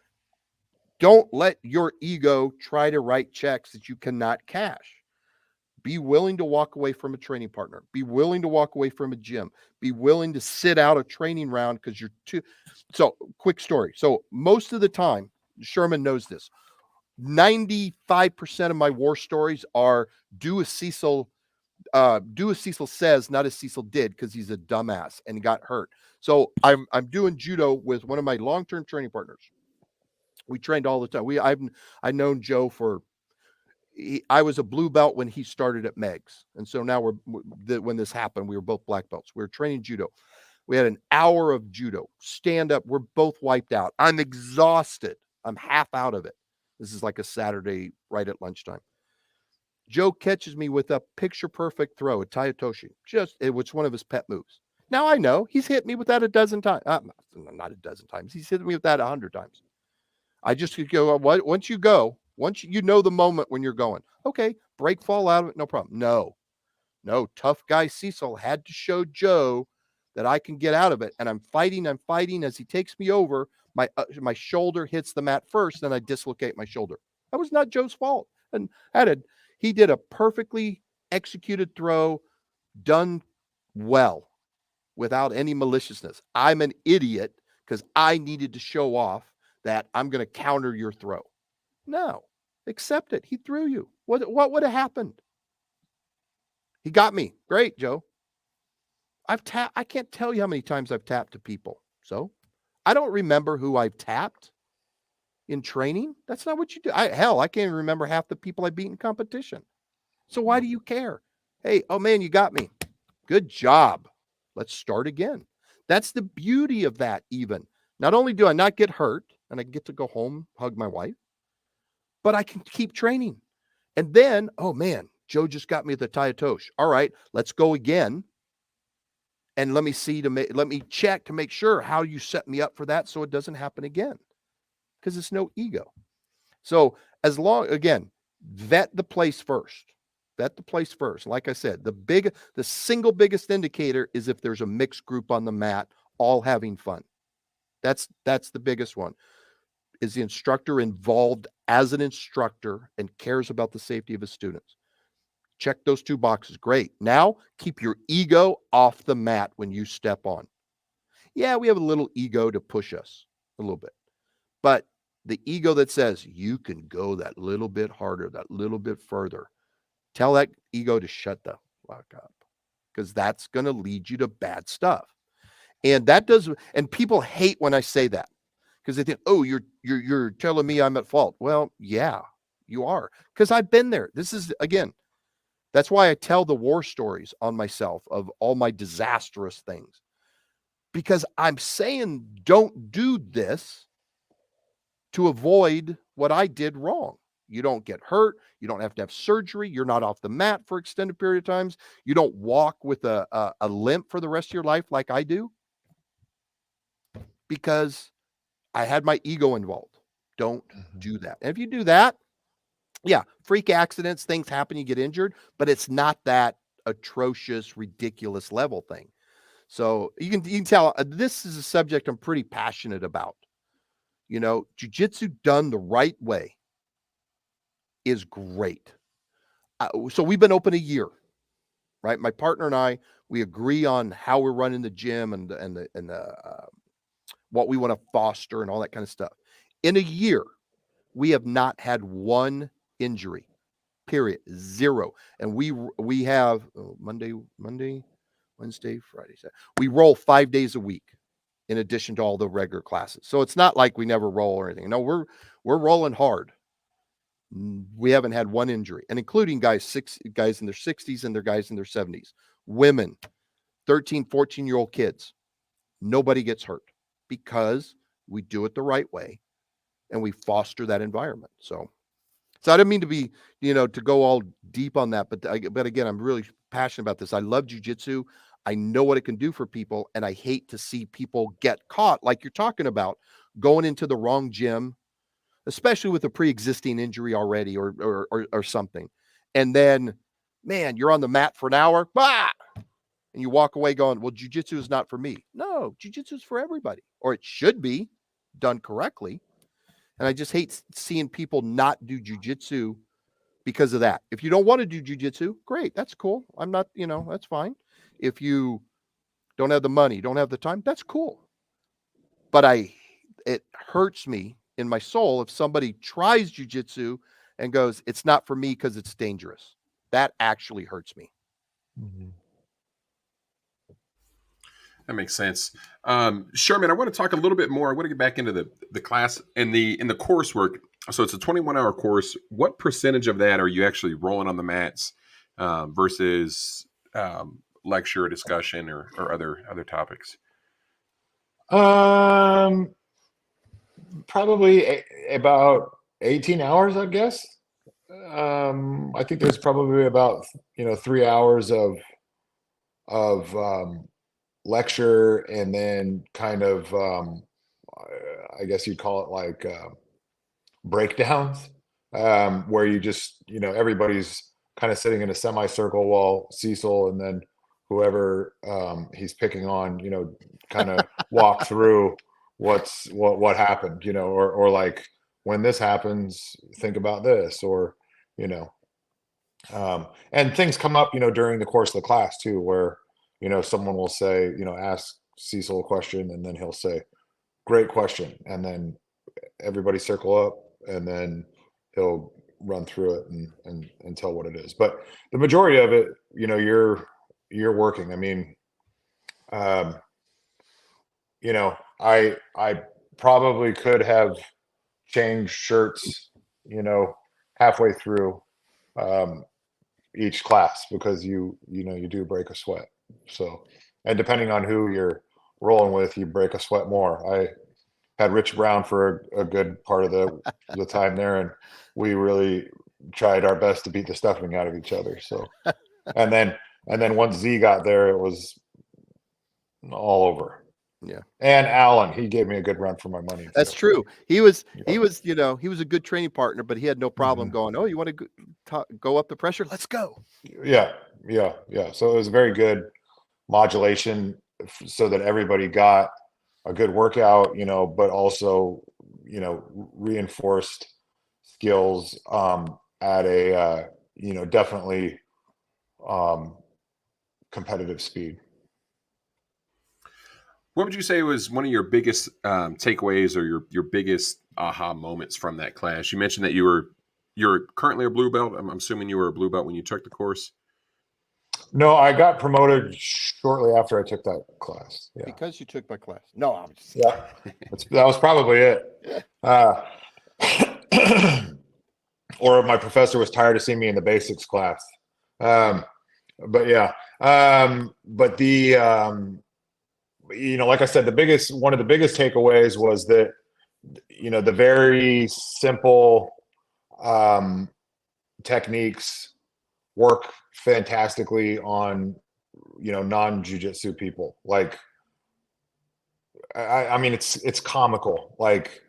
don't let your ego try to write checks that you cannot cash. Be willing to walk away from a training partner. Be willing to walk away from a gym. Be willing to sit out a training round because you're too. So, quick story. So, most of the time, Sherman knows this. 95% of my war stories are do as Cecil says, not as Cecil did, because he's a dumbass and got hurt. So, I'm doing judo with one of my long-term training partners. We trained all the time. I've known Joe I was a blue belt when he started at Meg's. And so now when this happened, we were both black belts. We were training judo. We had an hour of judo, stand up. We're both wiped out. I'm exhausted. I'm half out of it. This is like a Saturday right at lunchtime. Joe catches me with a picture perfect throw, a Tayatoshi. It's one of his pet moves. Now I know he's hit me with that a dozen times. Not a dozen times. He's hit me with that 100 times. I just go, once you know the moment when you're going, okay, break, fall out of it, no problem. No, tough guy Cecil had to show Joe that I can get out of it. And I'm fighting as he takes me over. My shoulder hits the mat first, and I dislocate my shoulder. That was not Joe's fault. And he did a perfectly executed throw, done well, without any maliciousness. I'm an idiot because I needed to show off that I'm going to counter your throw. No, accept it. He threw you. What would have happened? He got me. Great, Joe. I can't tell you how many times I've tapped to people. So I don't remember who I've tapped in training. That's not what you do. I can't even remember half the people I beat in competition. So why do you care? Hey, oh man, you got me. Good job. Let's start again. That's the beauty of that even. Not only do I not get hurt and I get to go home, hug my wife, but I can keep training. And then, oh man, Joe just got me the Tayatoshi. All right, let's go again. And let me check to make sure how you set me up for that so it doesn't happen again. Because it's no ego. So again, vet the place first. Like I said, the single biggest indicator is if there's a mixed group on the mat, all having fun. That's the biggest one. Is the instructor involved as an instructor and cares about the safety of his students? Check those two boxes. Great. Now keep your ego off the mat when you step on. Yeah, we have a little ego to push us a little bit, but The ego that says you can go that little bit harder, that little bit further. Tell that ego to shut the fuck up, because that's going to lead you to bad stuff. And that does, and people hate when I say that, because they think, oh, you're telling me I'm at fault. Well, yeah, you are, because I've been there. This is, again, that's why I tell the war stories on myself of all my disastrous things, because I'm saying don't do this to avoid what I did wrong. You don't get hurt. You don't have to have surgery. You're not off the mat for extended period of times. You don't walk with a limp for the rest of your life like I do, because I had my ego involved. Don't do that. And if you do that, yeah, freak accidents, things happen, you get injured, but it's not that atrocious, ridiculous level thing. So you can tell this is a subject I'm pretty passionate about. You know, jiu-jitsu done the right way is great. So we've been open a year, right? My partner and I, we agree on how we're running the gym and what we want to foster and all that kind of stuff. In a year, we have not had one injury, period, zero. And we have Monday, Wednesday, Friday, Saturday. We roll 5 days a week in addition to all the regular classes. So it's not like we never roll or anything. No, we're rolling hard. We haven't had one injury, and including guys in their 60s and their guys in their 70s, women, 13, 14-year-old kids. Nobody gets hurt because we do it the right way and we foster that environment. So I didn't mean to be, to go all deep on that, but again, I'm really passionate about this. I love jiu-jitsu. I know what it can do for people, and I hate to see people get caught, like you're talking about, going into the wrong gym, especially with a pre-existing injury already or something. And then, man, you're on the mat for an hour, and you walk away going, well, jiu-jitsu is not for me. No, jiu-jitsu is for everybody, or it should be done correctly. And I just hate seeing people not do jiu-jitsu because of that. If you don't want to do jiu-jitsu, great. That's cool. I'm not, that's fine. If you don't have the money, don't have the time, that's cool. But it hurts me in my soul if somebody tries jiu-jitsu and goes, it's not for me because it's dangerous. That actually hurts me. Mm-hmm. That makes sense. Sherman, I want to talk a little bit more. I want to get back into the class and the coursework. So it's a 21-hour course. What percentage of that are you actually rolling on the mats versus lecture, discussion, or other topics? Probably about 18 hours, I guess. I think there's probably about 3 hours of lecture, and then kind of I guess you'd call it like breakdowns, where you just everybody's kind of sitting in a semicircle while Cecil and then whoever he's picking on kind of walk through what happened, or like, when this happens, think about this, or and things come up during the course of the class too, where someone will say, ask Cecil a question, and then he'll say, great question, and then everybody circle up, and then he'll run through it and tell what it is. But the majority of it, you're working. I mean, I probably could have changed shirts, halfway through each class, because you do break a sweat. So, and depending on who you're rolling with, you break a sweat more. I had Rich Brown for a good part of the time there, and we really tried our best to beat the stuffing out of each other. So, and then once Z got there, it was all over. Yeah. And Alan, he gave me a good run for my money. That's true. He was he was a good training partner, but he had no problem going, oh, you want to go up the pressure? Let's go. Yeah. So it was very good modulation, so that everybody got a good workout, but also, reinforced skills at a, definitely competitive speed. What would you say was one of your biggest takeaways, or your biggest aha moments from that class? You mentioned that you're currently a blue belt. I'm assuming you were a blue belt when you took the course. No, I got promoted shortly after I took that class. Yeah. Because you took my class. No, I'm just Yeah. That was probably it. Or my professor was tired of seeing me in the basics class. But yeah. But the, like I said, one of the biggest takeaways was that, the very simple techniques work fantastically on, non-jiu-jitsu people. Like, I mean, it's comical. Like,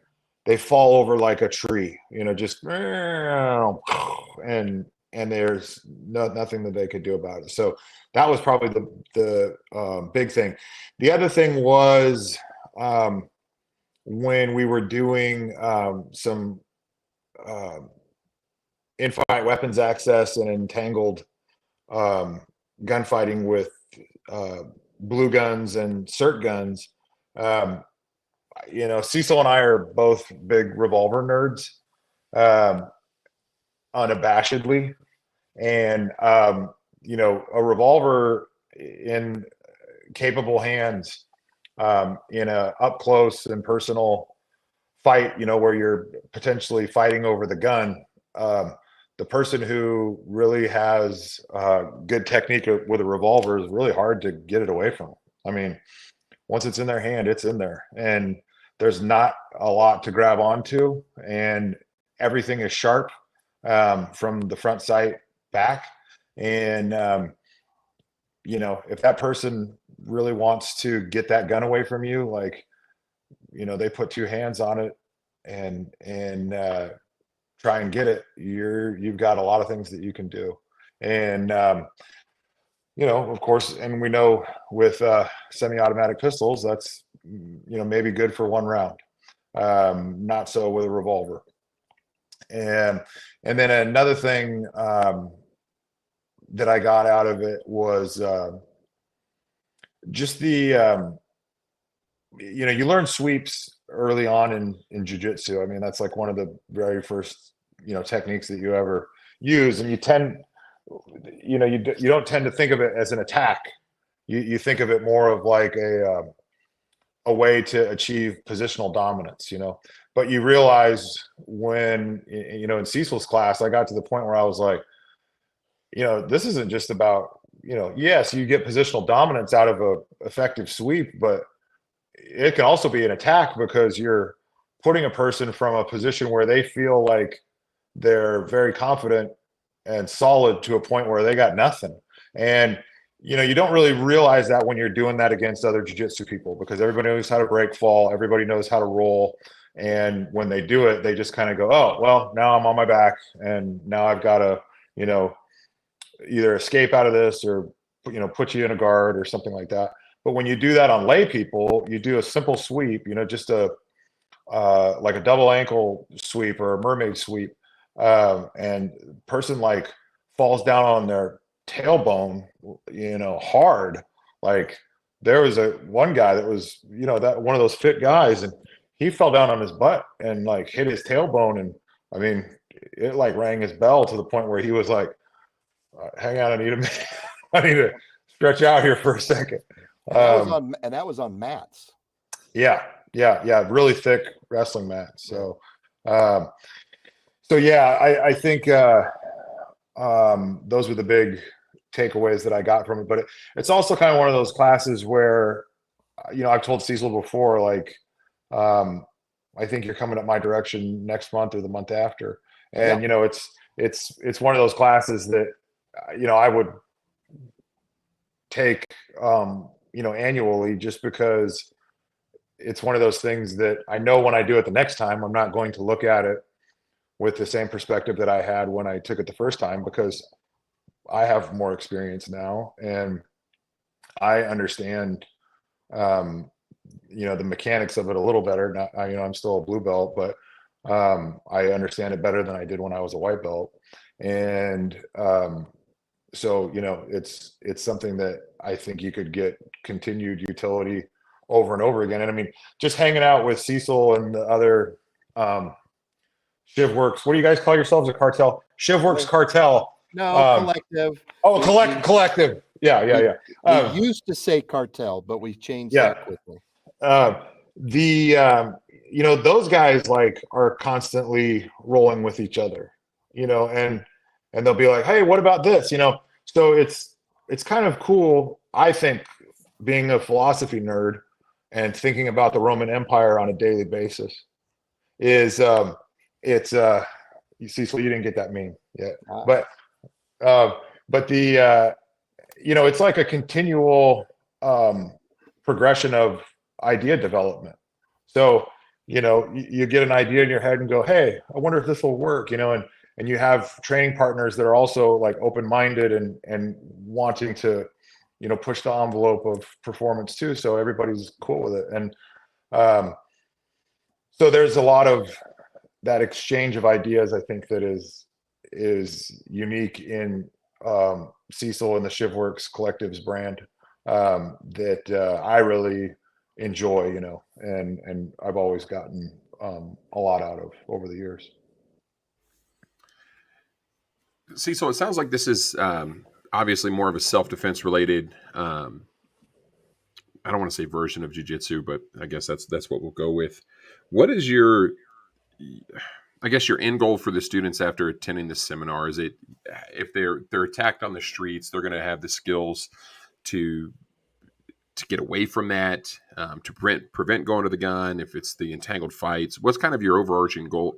they fall over like a tree, just and there's nothing that they could do about it. So that was probably the big thing. The other thing was when we were doing some in-fight weapons access and entangled gunfighting with blue guns and cert guns. Cecil and I are both big revolver nerds, unabashedly. And, a revolver in capable hands, in a up close and personal fight, where you're potentially fighting over the gun, the person who really has good technique with a revolver is really hard to get it away from. I mean, once it's in their hand, it's in there, and there's not a lot to grab onto, and everything is sharp from the front sight back. And, if that person really wants to get that gun away from you, like, they put two hands on it and try and get it, you've got a lot of things that you can do. And, of course, and we know with semi-automatic pistols, that's, maybe good for one round. Not so with a revolver. And then another thing that I got out of it was just the, you learn sweeps early on in jiu-jitsu. I mean, that's like one of the very first, techniques that you ever use. And you tend, you don't tend to think of it as an attack. You think of it more of like a way to achieve positional dominance, but you realize when, in Cecil's class, I got to the point where I was like, this isn't just about, yes, you get positional dominance out of a effective sweep, but it can also be an attack because you're putting a person from a position where they feel like they're very confident and solid to a point where they got nothing. And, you don't really realize that when you're doing that against other jiu-jitsu people, because everybody knows how to break fall. Everybody knows how to roll. And when they do it, they just kind of go, oh, well, now I'm on my back and now I've got to, either escape out of this or, put you in a guard or something like that. But when you do that on lay people, you do a simple sweep, just like a double ankle sweep or a mermaid sweep. And person like falls down on their tailbone, hard. Like there was one guy that was, that one of those fit guys, and he fell down on his butt and like hit his tailbone. And I mean, it like rang his bell to the point where he was like, hang on, I need to stretch out here for a second. And that was on mats. Yeah. Really thick wrestling mats. So, yeah, I think those were the big takeaways that I got from it. But it's also kind of one of those classes where, I've told Cecil before, like, I think you're coming up my direction next month or the month after. And, it's one of those classes that, I would take, annually, just because it's one of those things that I know when I do it the next time, I'm not going to look at it with the same perspective that I had when I took it the first time, because I have more experience now and I understand, the mechanics of it a little better. Not, I'm still a blue belt, but I understand it better than I did when I was a white belt. And so, it's something that I think you could get continued utility over and over again. And I mean, just hanging out with Cecil and the other ShivWorks. What do you guys call yourselves? A cartel? ShivWorks cartel. No, collective. Oh, collective. Yeah. We used to say cartel, but we changed Yeah. that quickly. Those guys like are constantly rolling with each other, and they'll be like, hey, what about this? So it's kind of cool, I think, being a philosophy nerd and thinking about the Roman Empire on a daily basis is you see, so you didn't get that meme yet, but the it's like a continual progression of idea development. So you get an idea in your head and go, hey, I wonder if this will work, and you have training partners that are also like open-minded and wanting to push the envelope of performance too, so everybody's cool with it. And so there's a lot of that exchange of ideas, I think, that is unique in Cecil and the ShivWorks Collectives brand, that I really enjoy, and I've always gotten a lot out of over the years. Cecil, it sounds like this is obviously more of a self-defense related, I don't want to say version of jiu-jitsu, but I guess that's what we'll go with. What is your end goal for the students after attending this seminar? Is it, if they're attacked on the streets, they're going to have the skills to get away from that, to prevent going to the gun? If it's the entangled fights, what's kind of your overarching goal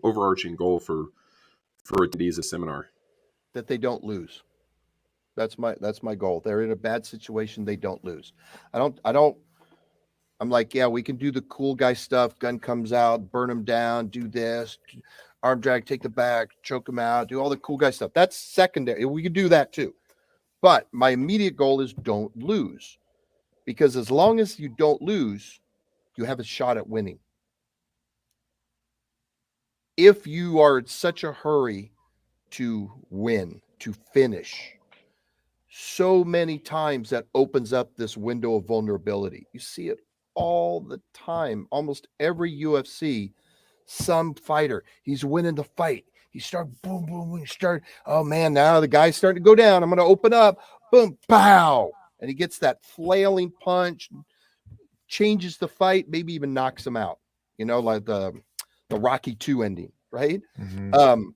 for attendees of the seminar? That they don't lose. That's my goal. They're in a bad situation, they don't lose. I'm like, yeah, we can do the cool guy stuff. Gun comes out, burn him down, do this, arm drag, take the back, choke him out, do all the cool guy stuff. That's secondary. We can do that too. But my immediate goal is don't lose. Because as long as you don't lose, you have a shot at winning. If you are in such a hurry to win, to finish, so many times that opens up this window of vulnerability. You see it all the time. Almost every UFC, some fighter, he's winning the fight. He starts boom, boom, boom, oh man, now the guy's starting to go down. I'm going to open up, boom, pow. And he gets that flailing punch, changes the fight, maybe even knocks him out, like the Rocky II ending, right? Mm-hmm.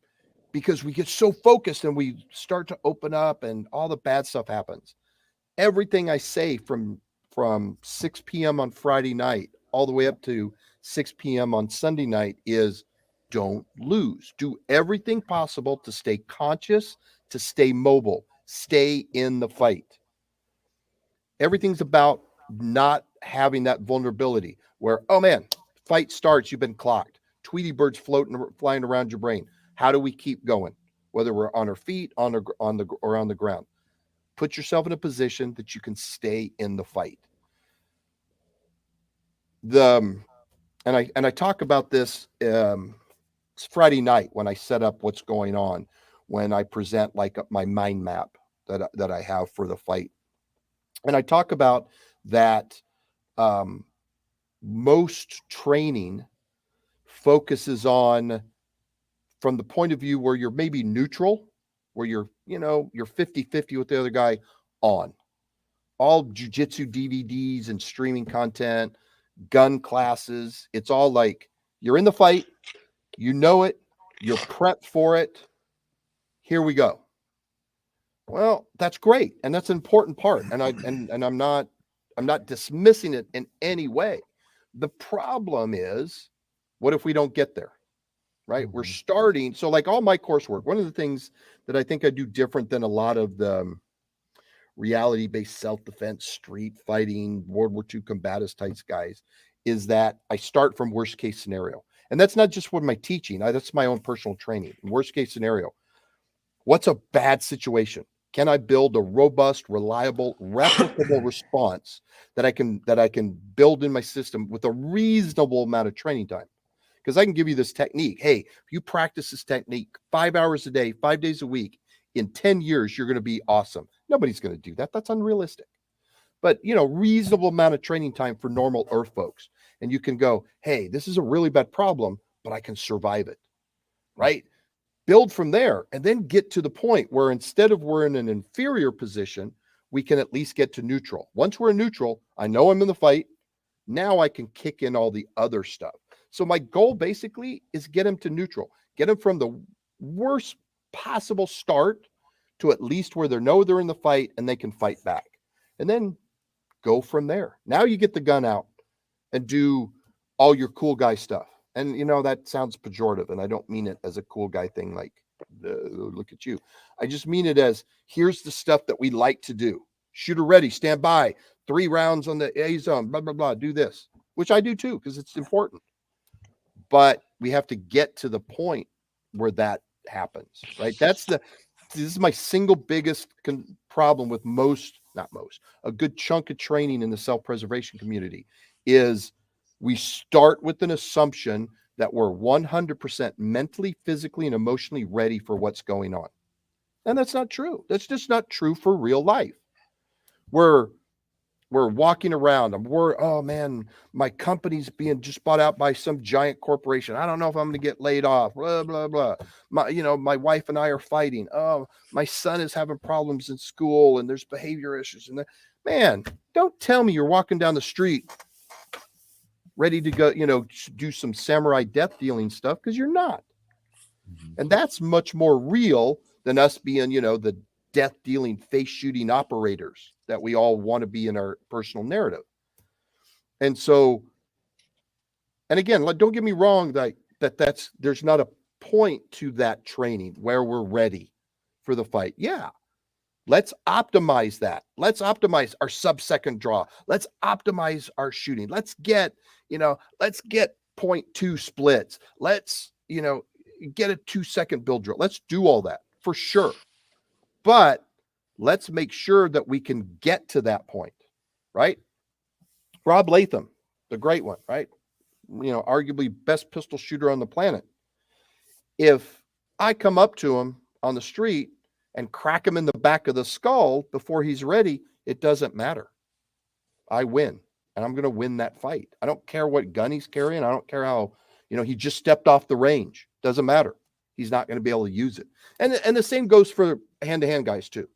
Because we get so focused and we start to open up and all the bad stuff happens. Everything I say from 6 p.m. on Friday night all the way up to 6 p.m. on Sunday night is don't lose. Do everything possible to stay conscious, to stay mobile, stay in the fight. Everything's about not having that vulnerability where, oh man, fight starts, you've been clocked. Tweety birds flying around your brain. How do we keep going? Whether we're on our feet, or on the ground. Put yourself in a position that you can stay in the fight. And I talk about this Friday night when I set up what's going on, when I present like my mind map that I have for the fight. And I talk about that most training focuses on, from the point of view where you're maybe neutral, where you're 50-50 with the other guy, on. All jiu-jitsu DVDs and streaming content, gun classes, it's all like you're in the fight, you know it, you're prepped for it, here we go. Well, that's great, and that's an important part, and I'm not dismissing it in any way. The problem is, what if we don't get there? Right? We're starting. So like all my coursework, one of the things that I think I do different than a lot of the reality-based self-defense, street fighting, World War II combatives types guys, is that I start from worst case scenario. And that's not just what my teaching, that's my own personal training. Worst case scenario. What's a bad situation? Can I build a robust, reliable, replicable response that I can build in my system with a reasonable amount of training time? Because I can give you this technique. Hey, if you practice this technique 5 hours a day, 5 days a week, in 10 years, you're going to be awesome. Nobody's going to do that. That's unrealistic. But, reasonable amount of training time for normal earth folks. And you can go, hey, this is a really bad problem, but I can survive it, right? Build from there and then get to the point where instead of we're in an inferior position, we can at least get to neutral. Once we're in neutral, I know I'm in the fight. Now I can kick in all the other stuff. So my goal basically is get him to neutral, get him from the worst possible start to at least where they know they're in the fight and they can fight back, and then go from there. Now you get the gun out and do all your cool guy stuff. And you know, that sounds pejorative, and I don't mean it as a cool guy thing, like look at you. I just mean it as, here's the stuff that we like to do. Shooter ready, stand by, 3 rounds on the A zone, blah, blah, blah, do this, which I do too, because it's important. But we have to get to the point where that happens, right? This is my single biggest problem with a good chunk of training in the self-preservation community is we start with an assumption that we're 100% mentally, physically, and emotionally ready for what's going on. And that's not true. That's just not true for real life. We're walking around. I'm worried, oh man, my company's being just bought out by some giant corporation. I don't know if I'm going to get laid off, blah, blah, blah. My wife and I are fighting. Oh, my son is having problems in school and there's behavior issues. And man, don't tell me you're walking down the street ready to go, do some samurai death dealing stuff, because you're not. And that's much more real than us being, the death dealing, face shooting operators that we all want to be in our personal narrative. And so, and again, don't get me wrong, there's not a point to that training where we're ready for the fight. Yeah. Let's optimize that. Let's optimize our sub-second draw. Let's optimize our shooting. Let's get 0.2 splits. Let's, get a 2-second build drill. Let's do all that for sure. But let's make sure that we can get to that point, right? Rob Latham, the great one, right? Arguably best pistol shooter on the planet. If I come up to him on the street and crack him in the back of the skull before he's ready, it doesn't matter. I win, and I'm going to win that fight. I don't care what gun he's carrying. I don't care how, he just stepped off the range. Doesn't matter. He's not going to be able to use it. And the same goes for hand-to-hand guys too.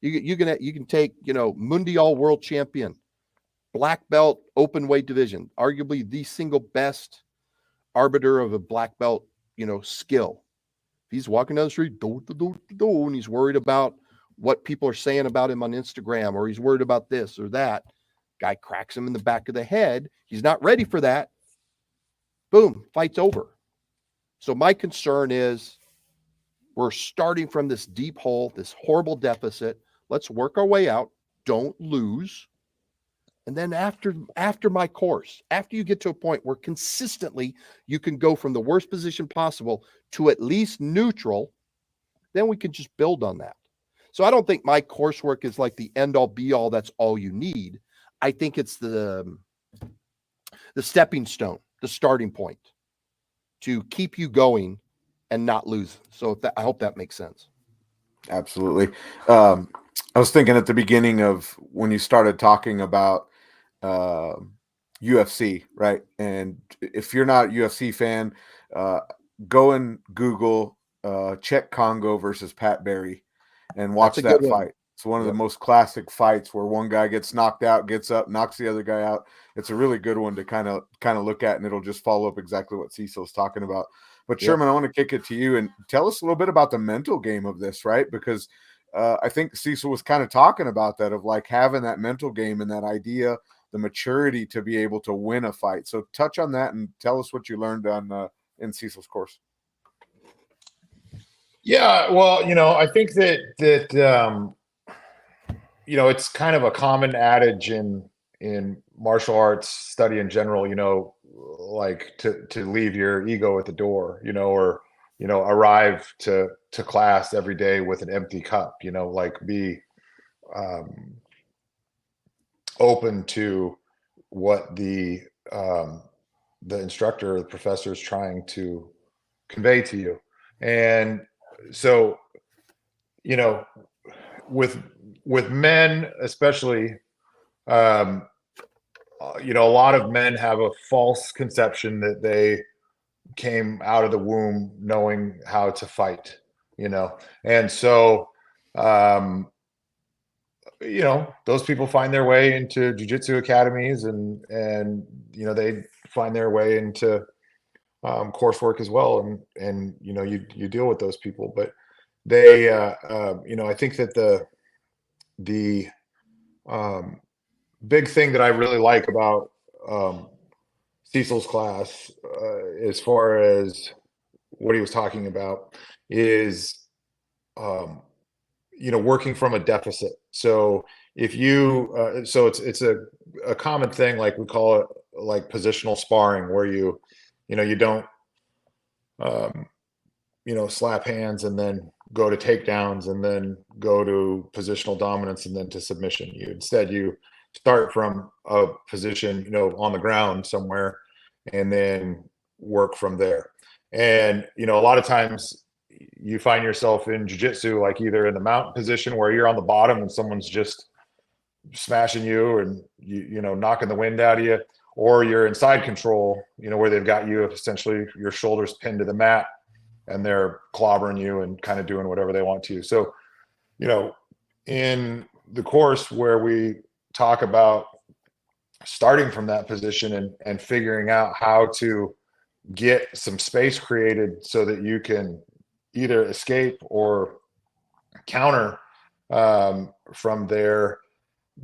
You can take, Mundial world champion, black belt, open weight division, arguably the single best arbiter of a black belt, skill. He's walking down the street, and he's worried about what people are saying about him on Instagram, or he's worried about this or that. Guy cracks him in the back of the head. He's not ready for that. Boom, fight's over. So my concern is we're starting from this deep hole, this horrible deficit. Let's work our way out. Don't lose. And then after my course, after you get to a point where consistently you can go from the worst position possible to at least neutral, then we can just build on that. So I don't think my coursework is like the end all be all. That's all you need. I think it's the stepping stone, the starting point to keep you going and not lose. So I hope that makes sense. Absolutely. I was thinking at the beginning of when you started talking about UFC, right? And if you're not a UFC fan, go and Google Czech Congo versus Pat Barry and watch that fight. It's one of the most classic fights where one guy gets knocked out, gets up, knocks the other guy out. It's a really good one to kind of look at, and it'll just follow up exactly what Cecil's talking about. But Sherman, I want to kick it to you and tell us a little bit about the mental game of this, right? Because I think Cecil was kind of talking about that, of like having that mental game and that idea, the maturity to be able to win a fight. So touch on that and tell us what you learned on in Cecil's course. Yeah, well, I think that it's kind of a common adage in martial arts study in general, like to leave your ego at the door, or arrive to class every day with an empty cup, like be open to what the instructor or the professor is trying to convey to you. And so, with men especially, a lot of men have a false conception that came out of the womb knowing how to fight, and so those people find their way into jiu-jitsu academies, and they find their way into coursework as well, and you deal with those people, but they I think that the big thing that I really like about Cecil's class, as far as what he was talking about, is working from a deficit. So if you so it's a common thing, like we call it, like positional sparring, where you don't slap hands and then go to takedowns and then go to positional dominance and then to submission. You start from a position on the ground somewhere, and then work from there. And a lot of times you find yourself in jiu-jitsu, like either in the mount position where you're on the bottom and someone's just smashing you and knocking the wind out of you, or you're in side control, where they've got you essentially your shoulders pinned to the mat and they're clobbering you and kind of doing whatever they want to. So, in the course where we talk about starting from that position and figuring out how to get some space created so that you can either escape or counter from there,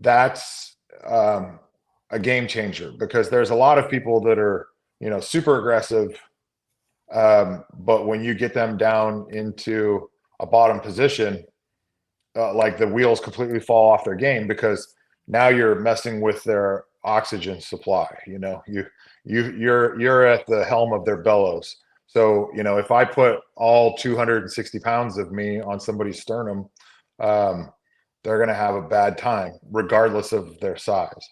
that's a game changer, because there's a lot of people that are super aggressive, but when you get them down into a bottom position, like the wheels completely fall off their game, because now you're messing with their oxygen supply. You're at the helm of their bellows. So if I put all 260 pounds of me on somebody's sternum, they're going to have a bad time regardless of their size.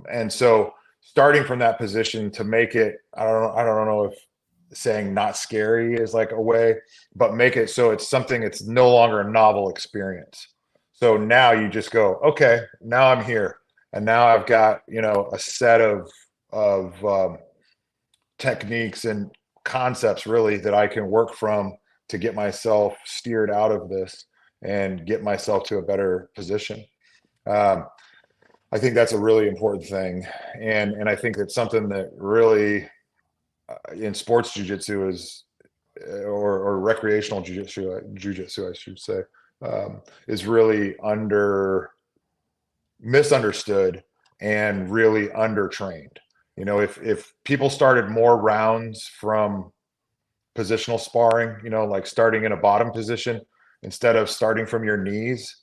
And so starting from that position to make it, I don't know if saying not scary is like a way, but make it so it's something, it's no longer a novel experience. So now you just go, okay, now I'm here, and now I've got a set of techniques and concepts really that I can work from to get myself steered out of this and get myself to a better position. I think that's a really important thing, and I think it's something that really in sports jiu-jitsu is, or recreational jiu-jitsu, I should say, is really misunderstood and really undertrained. If people started more rounds from positional sparring, like starting in a bottom position instead of starting from your knees,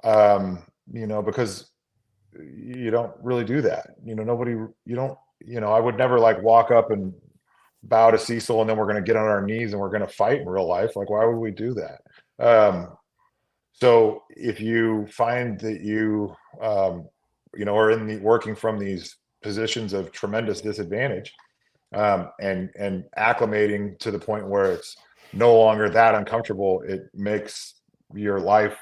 because you don't really do that. I would never like walk up and bow to Cecil and then we're going to get on our knees and we're going to fight in real life. Like, why would we do that? So if you find that you, are working from these positions of tremendous disadvantage, and acclimating to the point where it's no longer that uncomfortable, it makes your life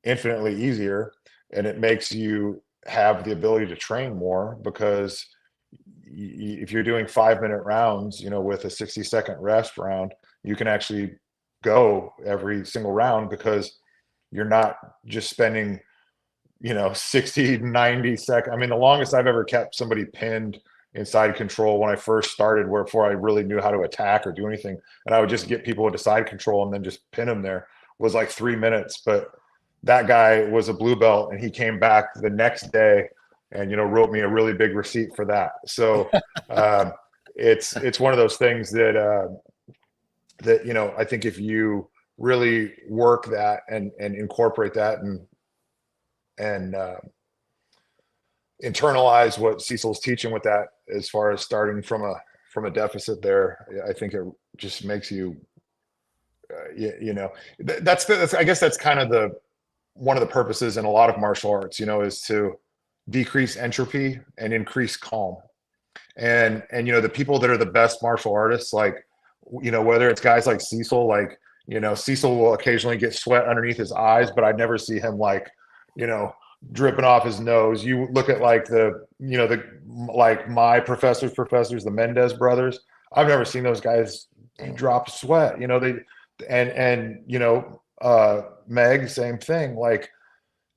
infinitely easier, and it makes you have the ability to train more, because if you're doing 5-minute rounds, with a 60-second rest round, you can actually go every single round, because you're not just spending 60, 90 seconds. I mean, the longest I've ever kept somebody pinned inside control when I first started, where before I really knew how to attack or do anything, and I would just get people into side control and then just pin them there, was like 3 minutes. But that guy was a blue belt, and he came back the next day and wrote me a really big receipt for that. So it's one of those things that I think if you really work that and incorporate that and internalize what Cecil's teaching with that, as far as starting from a deficit there, I think it just makes you, that's I guess that's kind of one of the purposes in a lot of martial arts, is to decrease entropy and increase calm. And the people that are the best martial artists, like, whether it's guys like Cecil, like, Cecil will occasionally get sweat underneath his eyes, but I'd never see him like, dripping off his nose. You look at like like my professors, the Mendez brothers, I've never seen those guys drop sweat. And Meg, same thing. Like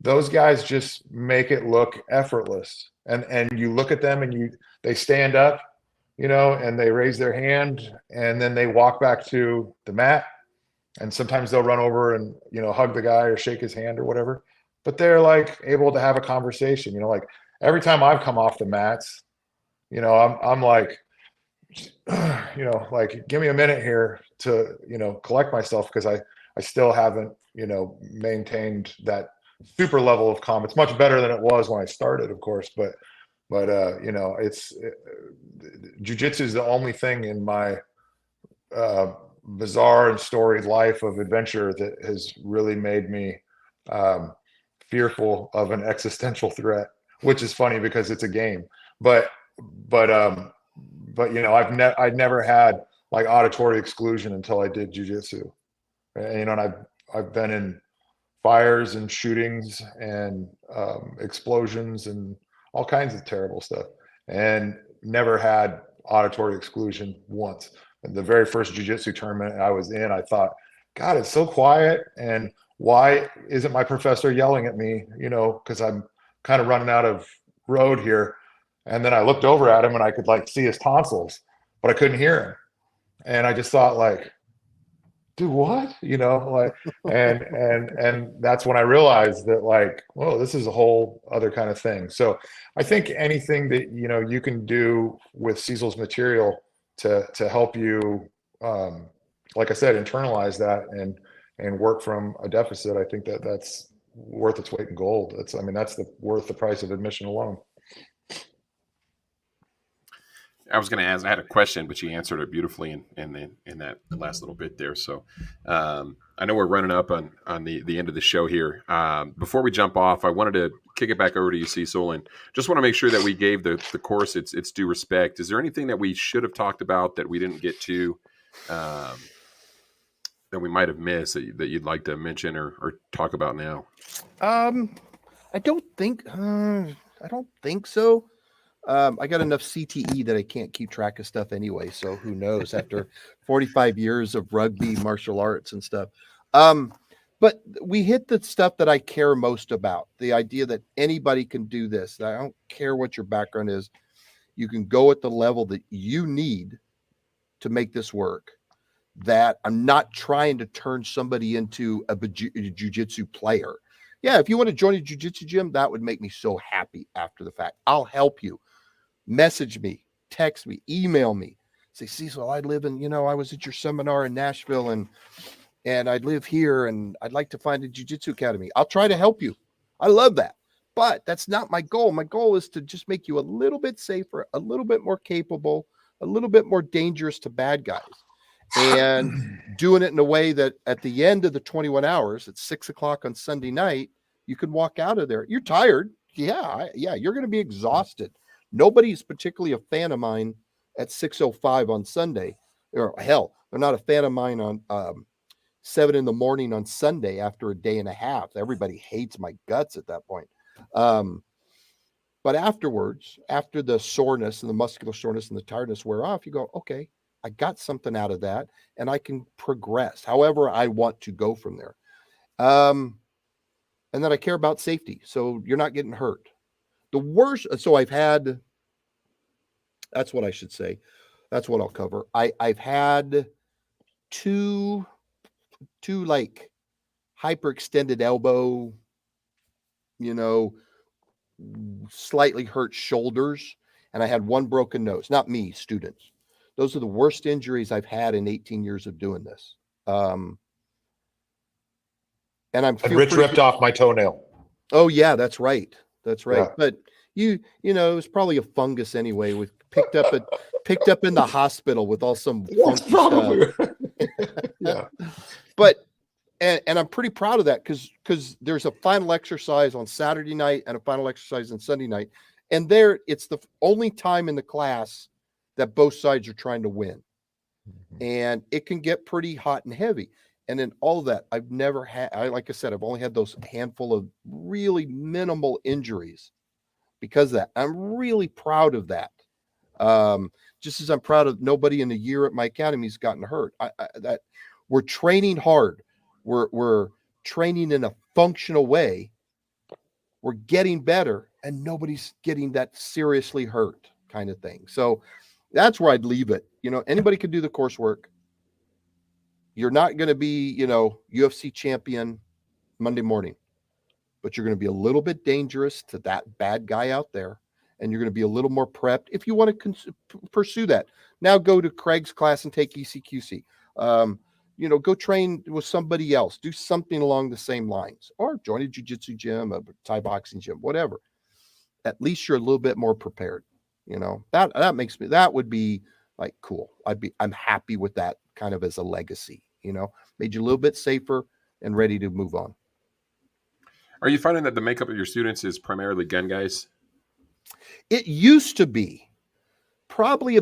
those guys just make it look effortless. And you look at them and they stand up, and they raise their hand and then they walk back to the mat. And sometimes they'll run over and, hug the guy or shake his hand or whatever. But they're like able to have a conversation, like every time I've come off the mats, I'm like, like, give me a minute here to, collect myself because I still haven't, maintained that super level of calm. It's much better than it was when I started, of course, but it's jiu-jitsu is the only thing in my bizarre and storied life of adventure that has really made me fearful of an existential threat, which is funny because it's a game. But I'd never had like auditory exclusion until I did jiu-jitsu. And I've been in fires and shootings and explosions and all kinds of terrible stuff, and never had auditory exclusion once. And the very first jiu-jitsu tournament I was in, I thought, God, it's so quiet, and why isn't my professor yelling at me? Because I'm kind of running out of road here. And then I looked over at him and I could like see his tonsils, but I couldn't hear him. And I just thought like, do what? And that's when I realized that like, whoa, this is a whole other kind of thing. So I think anything that, you can do with Cecil's material to help you, like I said, internalize that and work from a deficit, I think that's worth its weight in gold. That's worth the price of admission alone. I was going to ask, I had a question, but you answered it beautifully in that last little bit there. So I know we're running up on the end of the show here. Before we jump off, I wanted to kick it back over to you, Cecil, and just want to make sure that we gave the course its due respect. Is there anything that we should have talked about that we didn't get to, that we might have missed that you'd like to mention or talk about now? I don't think so. I got enough CTE that I can't keep track of stuff anyway. So who knows after 45 years of rugby, martial arts and stuff. But we hit the stuff that I care most about. The idea that anybody can do this. I don't care what your background is. You can go at the level that you need to make this work. That I'm not trying to turn somebody into a jiu-jitsu player. Yeah, if you want to join a jiu-jitsu gym, that would make me so happy after the fact. I'll help you. Message me, text me, email me. Say, Cecil, I live in, I was at your seminar in Nashville and I live here and I'd like to find a jiu-jitsu academy. I'll try to help you. I love that. But that's not my goal. My goal is to just make you a little bit safer, a little bit more capable, a little bit more dangerous to bad guys. And doing it in a way that at the end of the 21 hours at 6:00 on Sunday night, you can walk out of there. You're tired. Yeah. You're going to be exhausted. Nobody's particularly a fan of mine at 6:05 on Sunday. Or hell, they're not a fan of mine on 7 a.m. on Sunday after a day and a half. Everybody hates my guts at that point. But afterwards, after the soreness and the muscular soreness and the tiredness wear off, you go, okay, I got something out of that and I can progress however I want to go from there. And then I care about safety. So you're not getting hurt. The worst. So that's what I should say. That's what I'll cover. I've had two like hyperextended elbow, slightly hurt shoulders. And I had one broken nose, not me, students. Those are the worst injuries I've had in 18 years of doing this. And Rich ripped off my toenail. Oh yeah, that's right. That's right. Yeah. But it was probably a fungus anyway. With picked up in the hospital with all some funky stuff. Yeah. But and I'm pretty proud of that because there's a final exercise on Saturday night and a final exercise on Sunday night, and it's the only time in the class that both sides are trying to win, and it can get pretty hot and heavy. And in all of that, I've never had, like I said, I've only had those handful of really minimal injuries because of that. I'm really proud of that. just as I'm proud of nobody in a year at my academy has gotten hurt. That we're training hard. We're training in a functional way. We're getting better, and nobody's getting that seriously hurt kind of thing. So that's where I'd leave it. Anybody can do the coursework. You're not going to be, UFC champion Monday morning, but you're going to be a little bit dangerous to that bad guy out there. And you're going to be a little more prepped if you want to pursue that. Now go to Craig's class and take ECQC. Go train with somebody else. Do something along the same lines, or join a jiu-jitsu gym, a Thai boxing gym, whatever. At least you're a little bit more prepared. That would be like cool. I'm happy with that kind of as a legacy. Made you a little bit safer and ready to move on. Are you finding that the makeup of your students is primarily gun guys? It used to be. Probably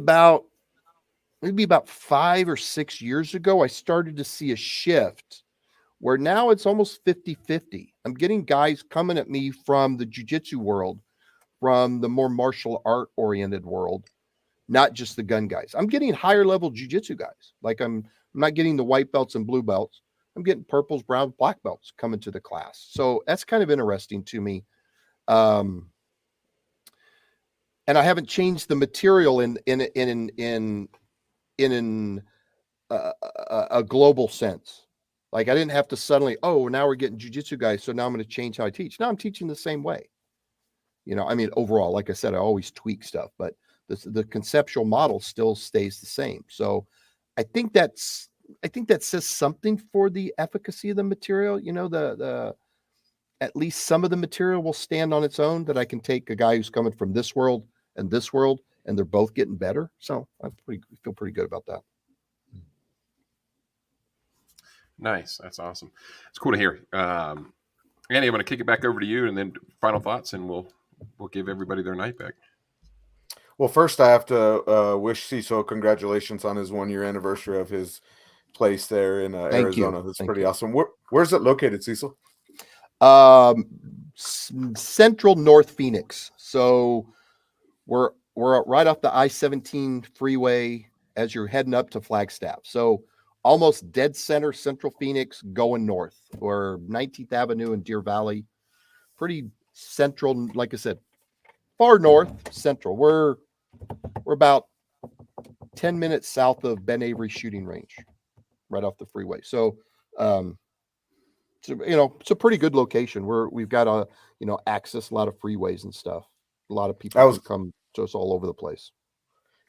maybe about 5 or 6 years ago, I started to see a shift where now it's almost 50-50. I'm getting guys coming at me from the jiu-jitsu world, from the more martial art oriented world, not just the gun guys. I'm getting higher level jiu-jitsu guys. Like I'm not getting the white belts and blue belts. I'm getting purples, browns, black belts coming to the class. So that's kind of interesting to me. And I haven't changed the material in a global sense. Like I didn't have to suddenly, now we're getting jiu-jitsu guys, so now I'm going to change how I teach. No, I'm teaching the same way. Overall, like I said, I always tweak stuff, but the conceptual model still stays the same. So I think that says something for the efficacy of the material. At least some of the material will stand on its own, that I can take a guy who's coming from this world, and they're both getting better. So I feel pretty good about that. Nice. That's awesome. It's cool to hear. Andy, I'm going to kick it back over to you, and then final thoughts, and we'll give everybody their night back. Well, first I have to wish Cecil congratulations on his 1-year anniversary of his place there in Arizona. That's pretty awesome. Where's it located, Cecil? Central North Phoenix. So we're right off the I-17 freeway as you're heading up to Flagstaff. So almost dead center, Central Phoenix, going north, or 19th Avenue in Deer Valley. Pretty central, like I said, far north, central. We're about 10 minutes south of Ben Avery shooting range, right off the freeway. So, it's a pretty good location where we've got access a lot of freeways and stuff. A lot of people come to us all over the place.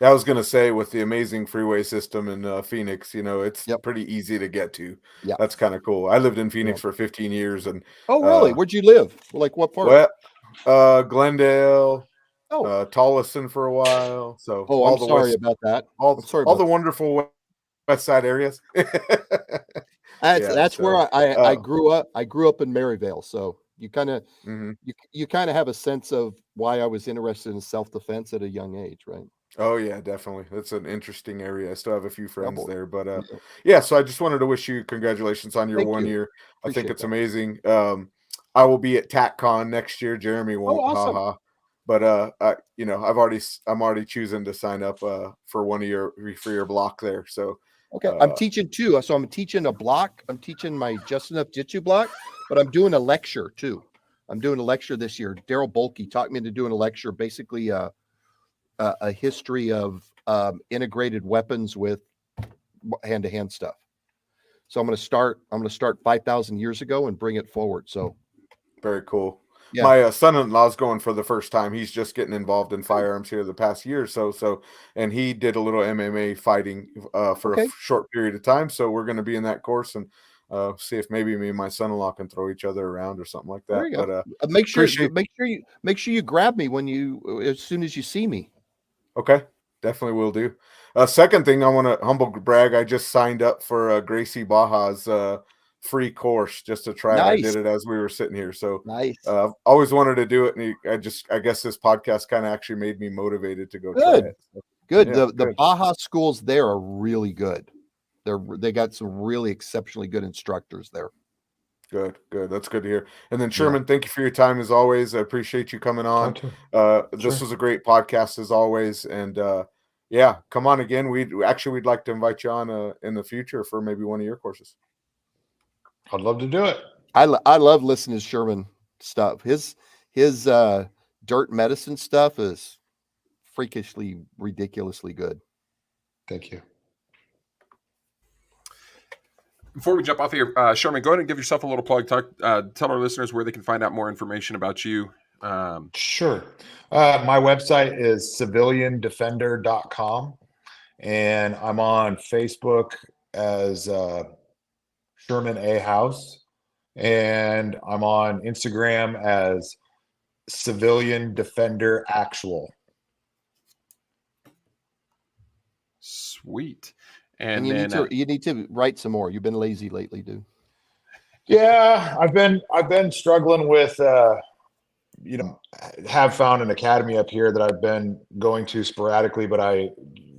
I was going to say, with the amazing freeway system in Phoenix, it's pretty easy to get to. Yeah. That's kind of cool. I lived in Phoenix for 15 years. And oh, really? Where'd you live? Like what part? Well, Glendale, Tolleson for a while. So I'm sorry about that. All the wonderful West Side areas. That's where I grew up. I grew up in Maryvale. So you kind of you kind of have a sense of why I was interested in self-defense at a young age, right? Oh yeah, definitely. That's an interesting area. I still have a few friends there, but so I just wanted to wish you congratulations on your 1 year. I think it's amazing. I will be at TACCon next year. Jeremy won't. Awesome. Haha. But I'm already choosing to sign up for one of your block there. So okay, I'm teaching too. So I'm teaching a block. I'm teaching my Just Enough Jitsu block, but I'm doing a lecture too. I'm doing a lecture this year. Daryl Bolke talked me into doing a lecture, basically a history of integrated weapons with hand-to-hand stuff. So I'm going to start 5,000 years ago and bring it forward. So very cool. Yeah. My son-in-law's going for the first time. He's just getting involved in firearms here the past year or so. And he did a little MMA fighting for a short period of time. So we're going to be in that course and see if maybe me and my son-in-law can throw each other around or something like that. There you go. Make sure you grab me as soon as you see me. Okay, definitely will do. Second thing, I want to humble brag. I just signed up for Gracie Baja's free course just to try it. I did it as we were sitting here. So nice. Always wanted to do it. And I guess this podcast kind of actually made me motivated to go try it. So, good. Yeah, the Baja schools there are really good. They got some really exceptionally good instructors there. Good. That's good to hear. And then Sherman, thank you for your time as always. I appreciate you coming on. This was a great podcast as always. And yeah, come on again. We'd like to invite you on in the future for maybe one of your courses. I'd love to do it. I love listening to Sherman stuff. His dirt medicine stuff is freakishly, ridiculously good. Thank you. Before we jump off here, Sherman, go ahead and give yourself a little plug. Tell our listeners where they can find out more information about you. Sure. My website is civiliandefender.com, and I'm on Facebook as Sherman A. House, and I'm on Instagram as Civilian Defender Actual. Sweet. And you need to write some more. You've been lazy lately, dude. Yeah, I've been struggling with have found an academy up here that I've been going to sporadically, but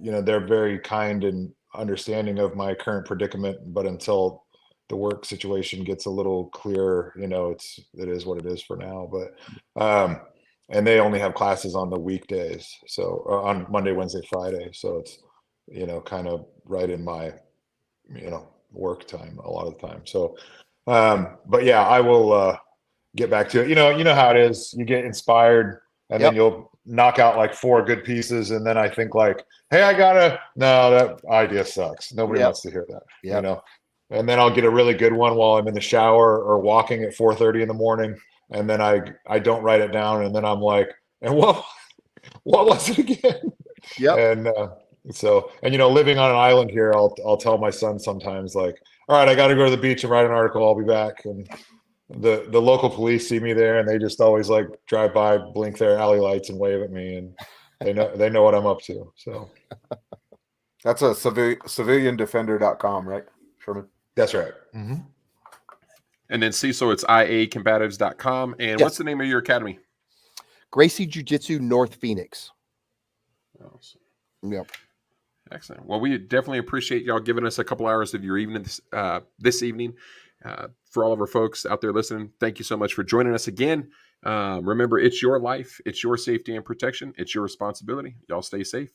they're very kind and understanding of my current predicament. But until the work situation gets a little clearer, it is what it is for now. But and they only have classes on the weekdays, so on Monday, Wednesday, Friday. So it's kind of right in my work time a lot of the time. So but yeah, I will get back to it. You know how it is. You get inspired and then you'll knock out like 4 good pieces, and then I think like, hey, no, that idea sucks. Nobody wants to hear that. And then I'll get a really good one while I'm in the shower or walking at 4:30 in the morning, and then I don't write it down, and then I'm like, and what was it again? Yeah. And living on an island here, I'll tell my son sometimes like, all right, I got to go to the beach and write an article. I'll be back. And the local police see me there, and they just always like drive by, blink their alley lights, and wave at me, and they know what I'm up to. So that's a civiliandefender.com, right, Sherman? That's right. Mm-hmm. And then Cecil, it's Combatives.com. And what's the name of your academy? Gracie Jiu-Jitsu North Phoenix. Awesome. Yep. Excellent. Well, we definitely appreciate y'all giving us a couple hours of your evening this evening. For all of our folks out there listening, thank you so much for joining us again. Remember, it's your life, it's your safety and protection, it's your responsibility. Y'all stay safe.